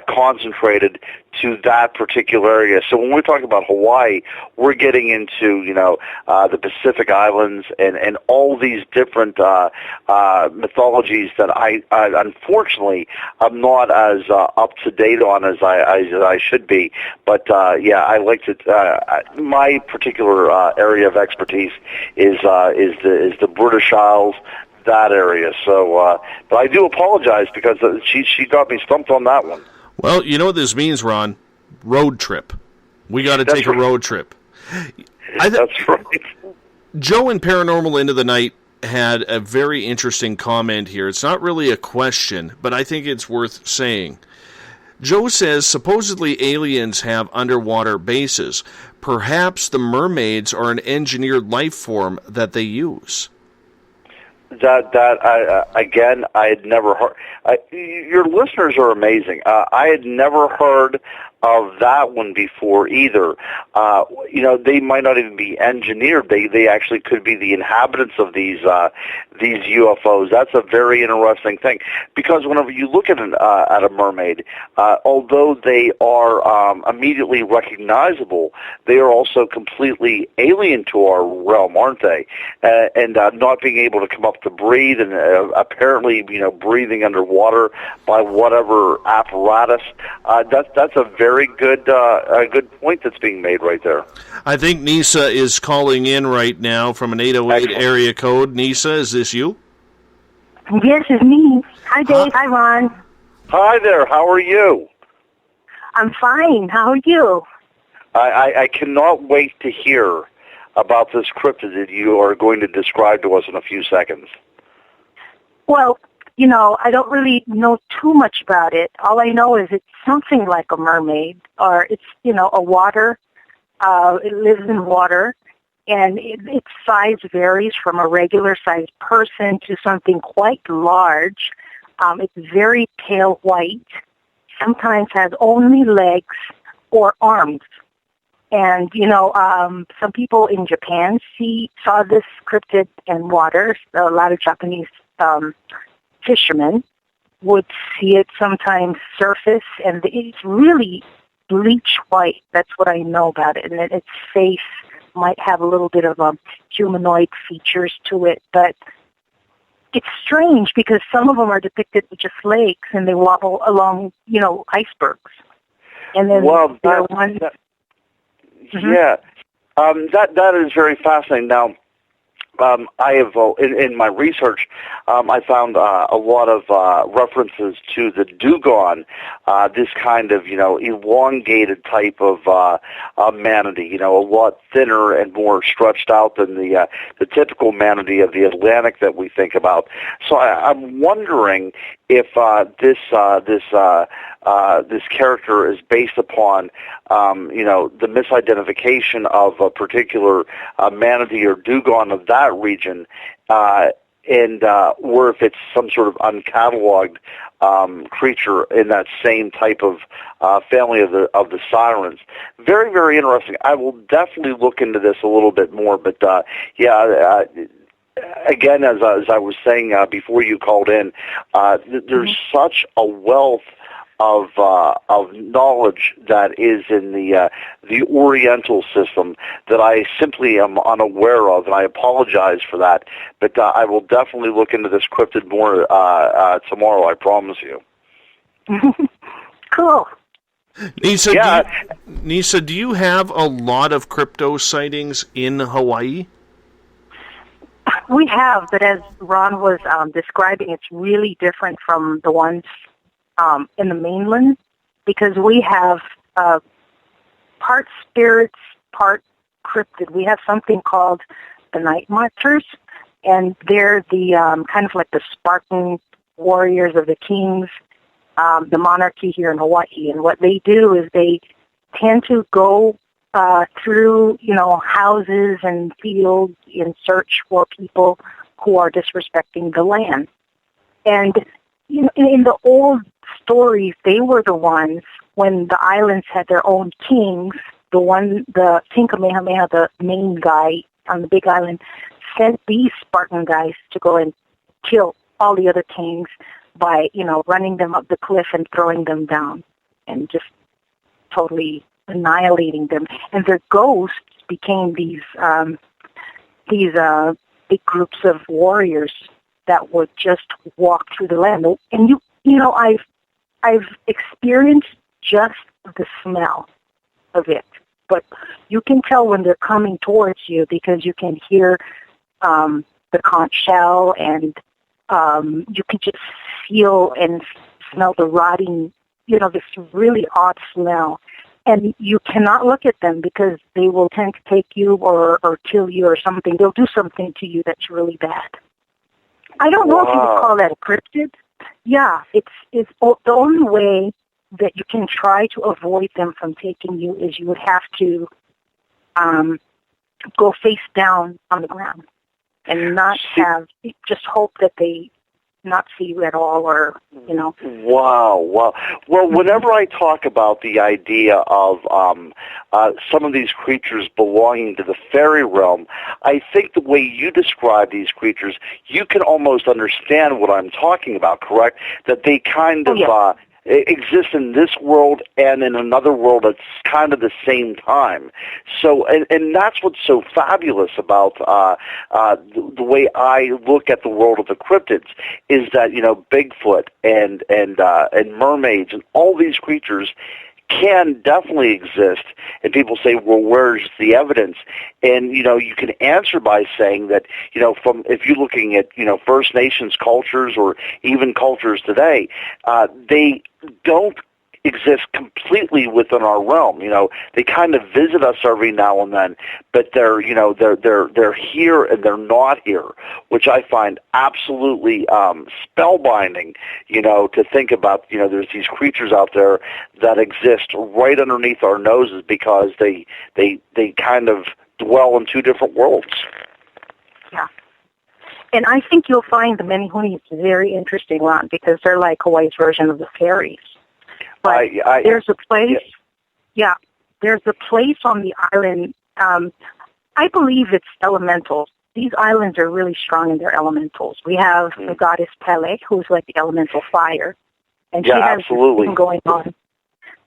concentrated to that particular area. So when we're talking about Hawaii, we're getting into the Pacific Islands and all these different mythologies that I unfortunately I'm not as up to date on as I should be. But I like to. My particular area of expertise is the British Isles, that area. So, but I do apologize because she got me stumped on that one. Well, you know what this means, Ron? Road trip. We got to take a road trip. That's right. Joe in Paranormal Into the Night had a very interesting comment here. It's not really a question, but I think it's worth saying. Joe says supposedly aliens have underwater bases. Perhaps the mermaids are an engineered life form that they use. Again, I had never heard. Your listeners are amazing. I had never heard of that one before either. They might not even be engineered. They actually could be the inhabitants of these UFOs. That's a very interesting thing, because whenever you look at a mermaid, although they are immediately recognizable, they are also completely alien to our realm, aren't they? And not being able to come up to breathe, and apparently, breathing underwater by whatever apparatus. That's a very good point that's being made right there. I think Nisa is calling in right now from an 808 area code. Nisa, is this you? Yes, it's me. Hi, Dave. Hi, Ron. Hi there. How are you? I'm fine. How are you? I cannot wait to hear about this cryptid that you are going to describe to us in a few seconds. Well, I don't really know too much about it. All I know is it's something like a mermaid, or it's, a water. It lives in water, and its size varies from a regular-sized person to something quite large. It's very pale white, sometimes has only legs or arms. And, some people in Japan saw this cryptid in water. A lot of Japanese fishermen would see it sometimes surface, and it's really bleach white. That's what I know about it. And its face might have a little bit of humanoid features to it, but it's strange because some of them are depicted with just legs, and they wobble along, icebergs. And then there are ones... Yeah, that is very fascinating. Now, I have in my research, I found a lot of references to the dugong, this kind of elongated type of manatee. A lot thinner and more stretched out than the typical manatee of the Atlantic that we think about. So I'm wondering if this character is based upon the misidentification of a particular manatee or dugong of that region, or if it's some sort of uncatalogued creature in that same type of family of the sirens. Very, very interesting. I will definitely look into this a little bit more. But again, as I was saying before you called in, there's such a wealth of knowledge that is in the Oriental system that I simply am unaware of, and I apologize for that. But I will definitely look into this cryptid more tomorrow. I promise you. Cool. Nisa, do you have a lot of crypto sightings in Hawaii? We have, but as Ron was describing, it's really different from the ones in the mainland, because we have part spirits, part cryptid. We have something called the Night Marchers, and they're the kind of like the Spartan warriors of the kings, the monarchy here in Hawaii. And what they do is they tend to go through, houses and fields in search for people who are disrespecting the land. And in the old stories, they were the ones, when the islands had their own kings, the King Kamehameha, the main guy on the big island, sent these Spartan guys to go and kill all the other kings by, running them up the cliff and throwing them down and just totally annihilating them. And their ghosts became these big groups of warriors that would just walk through the land. And I've experienced just the smell of it, but you can tell when they're coming towards you because you can hear the conch shell and You can just feel and smell the rotting, this really odd smell. And you cannot look at them because they will tend to take you or kill you or something. They'll do something to you that's really bad. I don't know if you would call that a cryptid. Yeah, it's the only way that you can try to avoid them from taking you is you would have to go face down on the ground and not just hope that they not see you at all or. Wow. Well, whenever I talk about the idea of some of these creatures belonging to the fairy realm, I think the way you describe these creatures, you can almost understand what I'm talking about, correct? That they kind of exist in this world and in another world at kind of the same time. So, and that's what's so fabulous about the way I look at the world of the cryptids is that Bigfoot and mermaids and all these creatures can definitely exist, and people say, well, where's the evidence? And, you can answer by saying that, if you're looking at, First Nations cultures or even cultures today, they don't exist completely within our realm. They kind of visit us every now and then, but they're here and they're not here, which I find absolutely spellbinding. To think about. There's these creatures out there that exist right underneath our noses because they kind of dwell in two different worlds. Yeah. And I think you'll find the Menehune very interesting, Ron, because they're like Hawaii's version of the fairies. But there's a place, there's a place on the island, I believe it's elementals. These islands are really strong in their elementals. We have the goddess Pele, who's like the elemental fire. And she has this thing going on.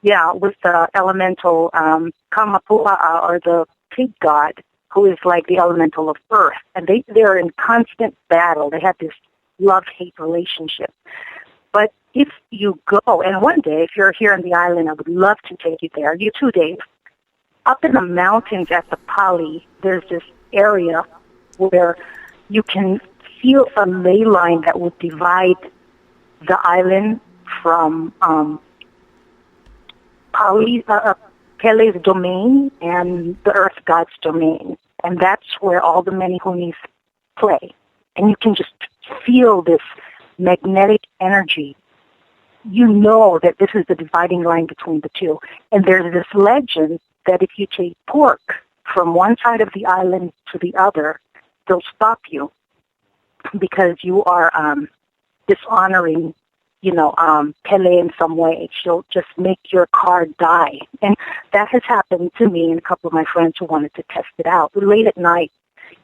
Yeah, with the elemental Kamapua'a, or the pig god, who is like the elemental of earth. And they're in constant battle. They have this love-hate relationship. But if you go, and one day, if you're here on the island, I would love to take you there. You too, Dave. Up in the mountains at the Pali, there's this area where you can feel a ley line that would divide the island from Pele's domain and the earth god's domain. And that's where all the Menehunes play. And you can just feel this magnetic energy. You know that this is the dividing line between the two. And there's this legend that if you take pork from one side of the island to the other, they'll stop you because you are dishonoring, Pele in some way. She'll just make your car die. And that has happened to me and a couple of my friends who wanted to test it out. Late at night,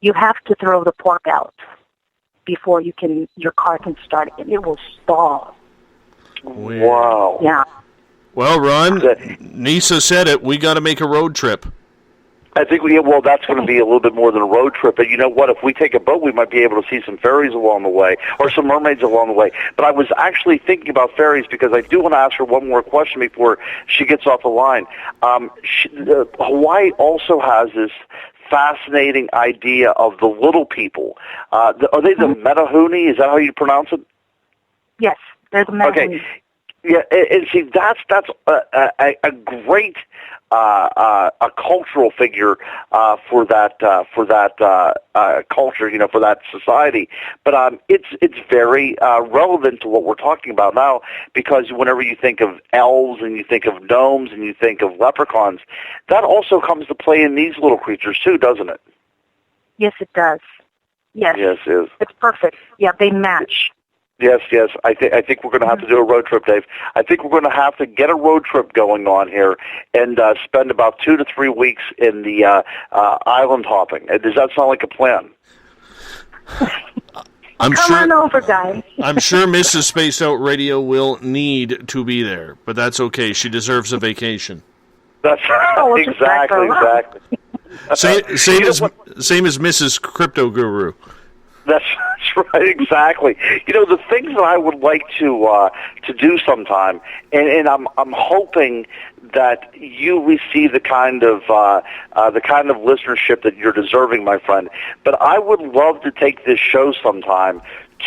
you have to throw the pork out before your car can start again. It will stall. Weird. Wow. Yeah. Well, Ron, Nisa said it. We got to make a road trip. I think that's going to be a little bit more than a road trip. But you know what? If we take a boat, we might be able to see some fairies along the way, or some mermaids along the way. But I was actually thinking about fairies because I do want to ask her one more question before she gets off the line. Hawaii also has this fascinating idea of the little people. Are they the Metahuni? Is that how you pronounce it? Yes, they're the Metahuni. Okay. Yeah, and see, that's a great a cultural figure for that culture, for that society. But it's very relevant to what we're talking about now, because whenever you think of elves and you think of gnomes and you think of leprechauns, that also comes to play in these little creatures too, doesn't it? Yes, it does. Yes. Yes, it is. It's perfect. Yeah, they match. Yes. I think we're going to have to do a road trip, Dave. I think we're going to have to get a road trip going on here and spend about 2 to 3 weeks in the island hopping. Does that sound like a plan? Come on over, guys. I'm sure Mrs. Spaced Out Radio will need to be there, but that's okay. She deserves a vacation. That's exactly. Same as Mrs. Crypto Guru. That's right, exactly. The things that I would like to do sometime, and I'm hoping that you receive the kind of listenership that you're deserving, my friend. But I would love to take this show sometime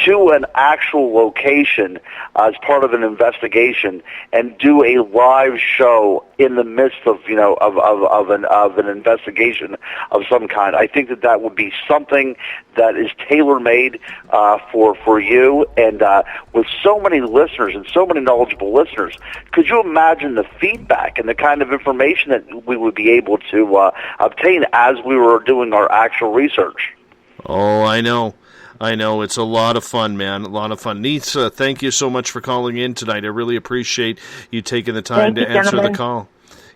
to an actual location as part of an investigation and do a live show in the midst of an investigation of some kind. I think that would be something that is tailor-made for you, and with so many listeners and so many knowledgeable listeners, could you imagine the feedback and the kind of information that we would be able to obtain as we were doing our actual research? Oh, I know. It's a lot of fun, man. A lot of fun. Nitsa, thank you so much for calling in tonight. I really appreciate you taking the time to answer the call.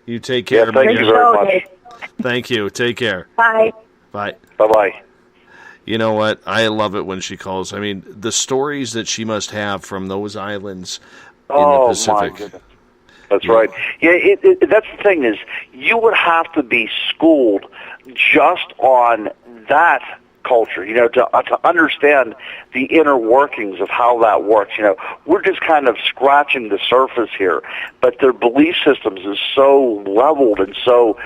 You take care. Thank you very much. Thank you. Take care. Bye. Bye. Bye-bye. You know what? I love it when she calls. I mean, the stories that she must have from those islands in the Pacific. My goodness. That's right. Yeah, that's the thing is, you would have to be schooled just on that culture, to understand the inner workings of how that works. We're just kind of scratching the surface here, but their belief systems is so leveled and so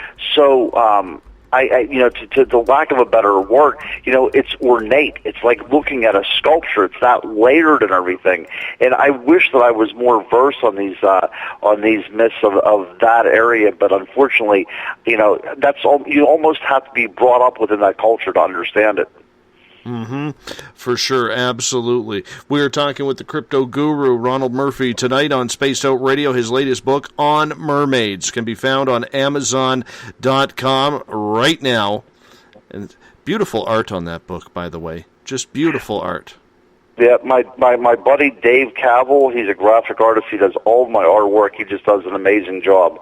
to the lack of a better word, it's ornate. It's like looking at a sculpture. It's that layered and everything. And I wish that I was more versed on these myths of that area. But unfortunately, that's all. You almost have to be brought up within that culture to understand it. Mm-hmm. For sure, absolutely. We are talking with the crypto guru, Ronald Murphy, tonight on Spaced Out Radio. His latest book, On Mermaids, can be found on Amazon.com right now. And beautiful art on that book, by the way. Just beautiful art. Yeah, my buddy Dave Cavell, he's a graphic artist. He does all of my artwork. He just does an amazing job,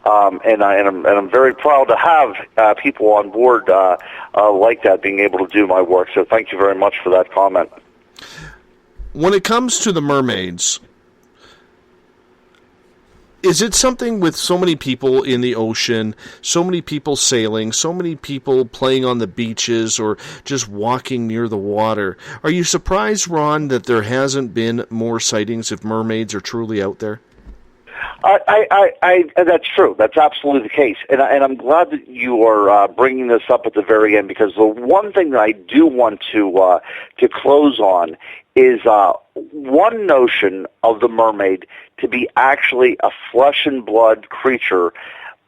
and I'm very proud to have people on board like that, being able to do my work. So thank you very much for that comment. When it comes to the mermaids, is it something with so many people in the ocean, so many people sailing, so many people playing on the beaches or just walking near the water? Are you surprised, Ron, that there hasn't been more sightings if mermaids are truly out there? That's true. That's absolutely the case, and I'm glad that you are bringing this up at the very end, because the one thing that I do want to close on is one notion of the mermaid to be actually a flesh and blood creature,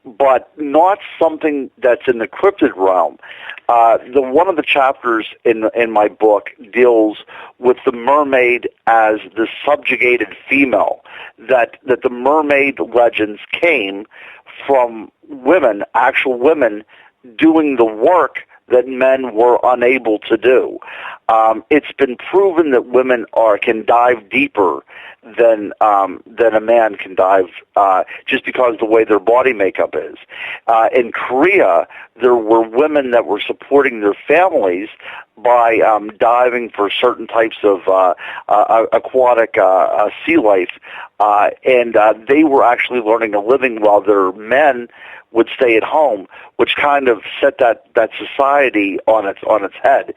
but not something that's in the cryptid realm. One of the chapters in my book deals with the mermaid as the subjugated female, that the mermaid legends came from women, actual women, doing the work that men were unable to do. It's been proven that women can dive deeper than a man can dive, just because of the way their body makeup is. In Korea, there were women that were supporting their families by diving for certain types of aquatic sea life, and they were actually learning a living while their men would stay at home, which kind of set that society on its head,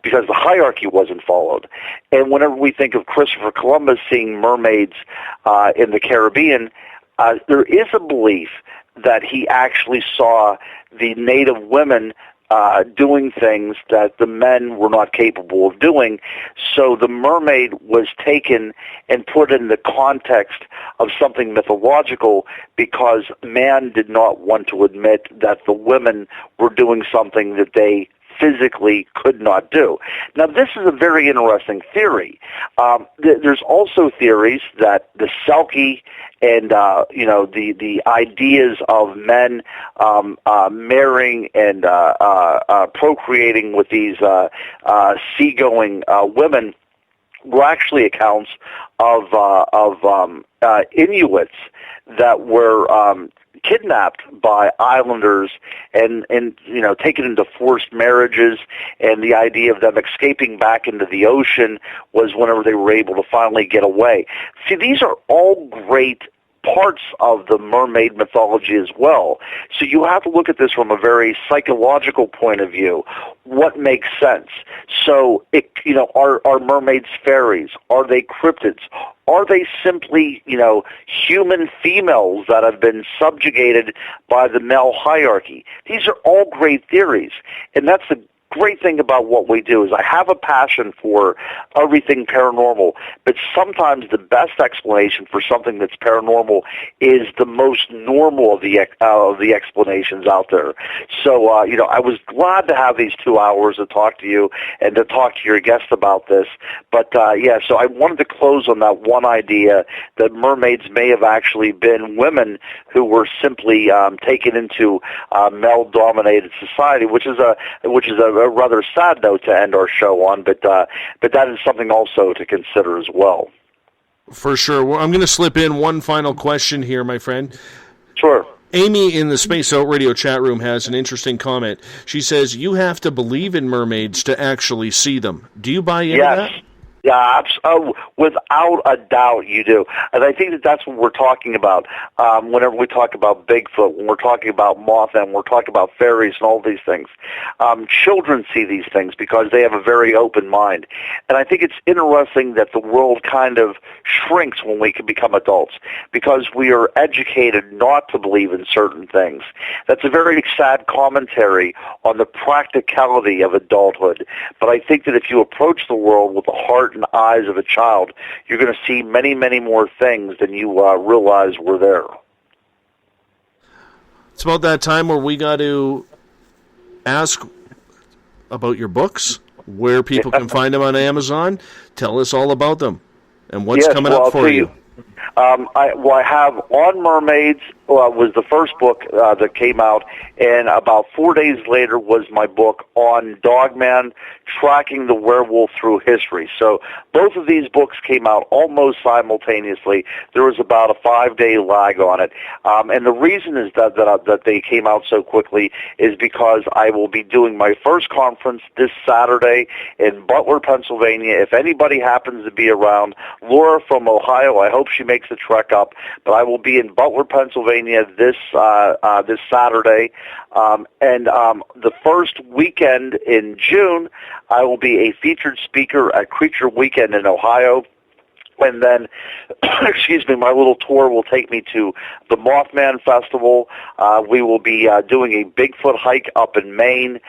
because the hierarchy wasn't followed. And whenever we think of Christopher Columbus seeing mermaids in the Caribbean, there is a belief that he actually saw the native women doing things that the men were not capable of doing. So the mermaid was taken and put in the context of something mythological, because man did not want to admit that the women were doing something that they physically could not do. Now, this is a very interesting theory. There's also theories that the Selkie and the ideas of men marrying and procreating with these seagoing women were actually accounts of Inuits that were kidnapped by islanders and taken into forced marriages, and the idea of them escaping back into the ocean was whenever they were able to finally get away. See, these are all great parts of the mermaid mythology as well. So you have to look at this from a very psychological point of view. What makes sense? So, are mermaids fairies? Are they cryptids? Are they simply, human females that have been subjugated by the male hierarchy? These are all great theories, and that's the great thing about what we do is I have a passion for everything paranormal, but sometimes the best explanation for something that's paranormal is the most normal of the explanations out there. So, I was glad to have these 2 hours to talk to you and to talk to your guest about this. But, so I wanted to close on that one idea that mermaids may have actually been women who were simply taken into male-dominated society, which is a rather sad note to end our show on. But that is something also to consider as well. For sure. Well, I'm going to slip in one final question here, my friend. Sure. Amy in the Space Out Radio chat room has an interesting comment. She says, you have to believe in mermaids to actually see them. Do you buy into that? Yeah, without a doubt you do. And I think that's what we're talking about whenever we talk about Bigfoot, when we're talking about Mothman, we're talking about fairies and all these things. Children see these things because they have a very open mind. And I think it's interesting that the world kind of shrinks when we can become adults because we are educated not to believe in certain things. That's a very sad commentary on the practicality of adulthood. But I think that if you approach the world with the heart and eyes of a child, you're going to see many, many more things than you realize were there. It's about that time where we got to ask about your books, where people can find them on Amazon. Tell us all about them and what's coming up for you. I have On Mermaids was the first book that came out, and about 4 days later was my book on Dogman, Tracking the Werewolf Through History. So both of these books came out almost simultaneously. There was about a 5-day lag on it. And the reason is that they came out so quickly is because I will be doing my first conference this Saturday in Butler, Pennsylvania. If anybody happens to be around, Laura from Ohio, I hope she makes the trek up, but I will be in Butler, Pennsylvania this Saturday. And the first weekend in June, I will be a featured speaker at Creature Weekend in Ohio. And then, my little tour will take me to the Mothman Festival. We will be doing a Bigfoot hike up in Maine.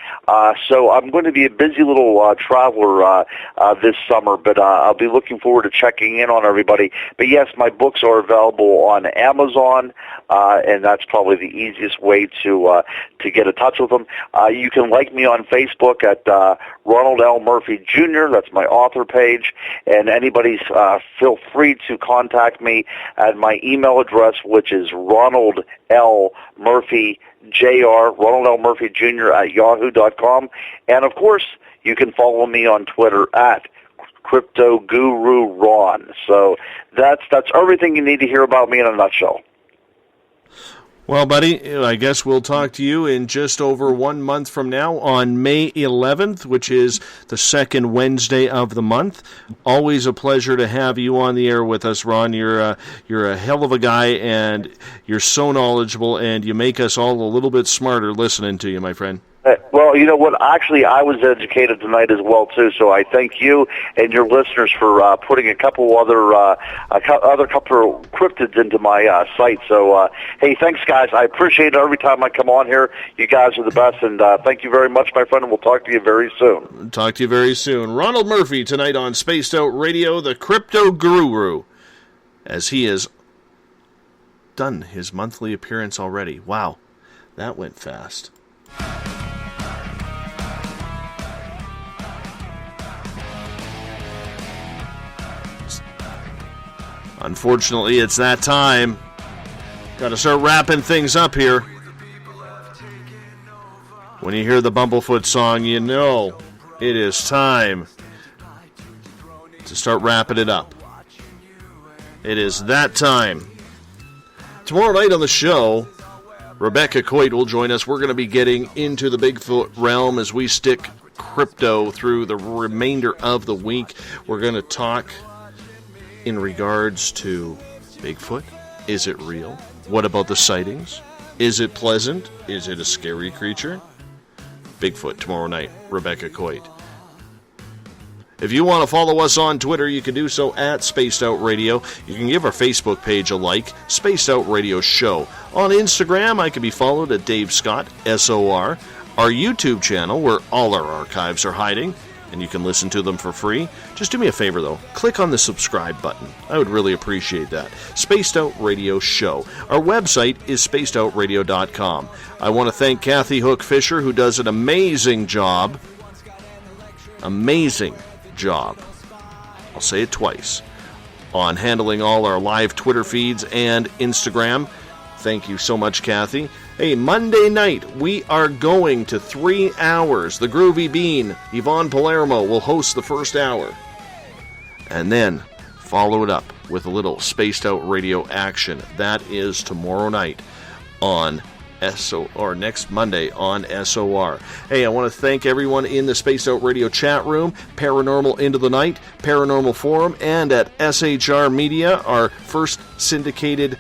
So I'm going to be a busy little traveler this summer, but I'll be looking forward to checking in on everybody. But yes, my books are available on Amazon, and that's probably the easiest way to get in touch with them. You can like me on Facebook at Ronald L. Murphy Jr. That's my author page, and anybody's feel free to contact me at my email address, which is Ronald L. Murphy Jr., Ronald L. Murphy Jr. at yahoo.com. And, of course, you can follow me on Twitter at Crypto Guru Ron. So that's everything you need to hear about me in a nutshell. Well, buddy, I guess we'll talk to you in just over 1 month from now on May 11th, which is the second Wednesday of the month. Always a pleasure to have you on the air with us, Ron. You're a hell of a guy, and you're so knowledgeable, and you make us all a little bit smarter listening to you, my friend. Well, you know what? Actually, I was educated tonight as well too. So I thank you and your listeners for putting a couple other couple of cryptids into my site. So hey, thanks, guys. I appreciate it every time I come on here. You guys are the best, and thank you very much, my friend. And we'll talk to you very soon. Talk to you very soon. Ronald Murphy tonight on Spaced Out Radio, the Crypto Guru, as he has done his monthly appearance already. Wow, that went fast. Unfortunately, it's that time. Got to start wrapping things up here. When you hear the Bumblefoot song, you know it is time to start wrapping it up. It is that time. Tomorrow night on the show, Rebecca Coit will join us. We're going to be getting into the Bigfoot realm as we stick crypto through the remainder of the week. We're going to talk in regards to Bigfoot. Is it real? What about the sightings? Is it pleasant? Is it a scary creature? Bigfoot tomorrow night. Rebecca Coit. If you want to follow us on Twitter, you can do so at Spaced Out Radio. You can give our Facebook page a like, Spaced Out Radio Show. On Instagram, I can be followed at Dave Scott, SOR. our YouTube channel where all our archives are hiding, and you can listen to them for free. Just do me a favor, though. Click on the subscribe button. I would really appreciate that. Spaced Out Radio Show. Our website is spacedoutradio.com. I want to thank Kathy Hook Fisher, who does an amazing job. Amazing job. I'll say it twice. On handling all our live Twitter feeds and Instagram. Thank you so much, Kathy. Hey, Monday night, we are going to 3 hours. The Groovy Bean, Yvonne Palermo, will host the first hour. And then follow it up with a little Spaced Out Radio action. That is tomorrow night on next Monday on SOR. Hey, I want to thank everyone in the Spaced Out Radio chat room, Paranormal Into the Night, Paranormal Forum, and at SHR Media, our first syndicated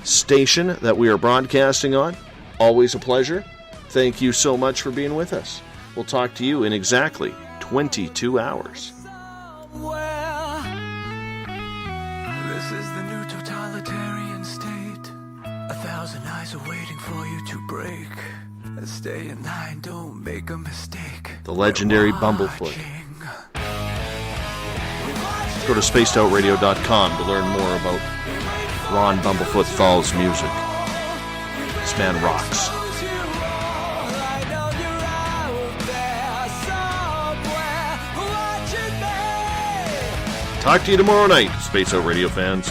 station that we are broadcasting on. Always a pleasure. Thank you so much for being with us. We'll talk to you in exactly 22 hours. This is the new totalitarian state. 1,000 eyes are waiting for you to break. Stay in line, don't make a mistake. The legendary Bumblefoot. Go to spacedoutradio.com to learn more about Ron Bumblefoot Thal's music. This man rocks. Talk to you tomorrow night, Space Out Radio fans.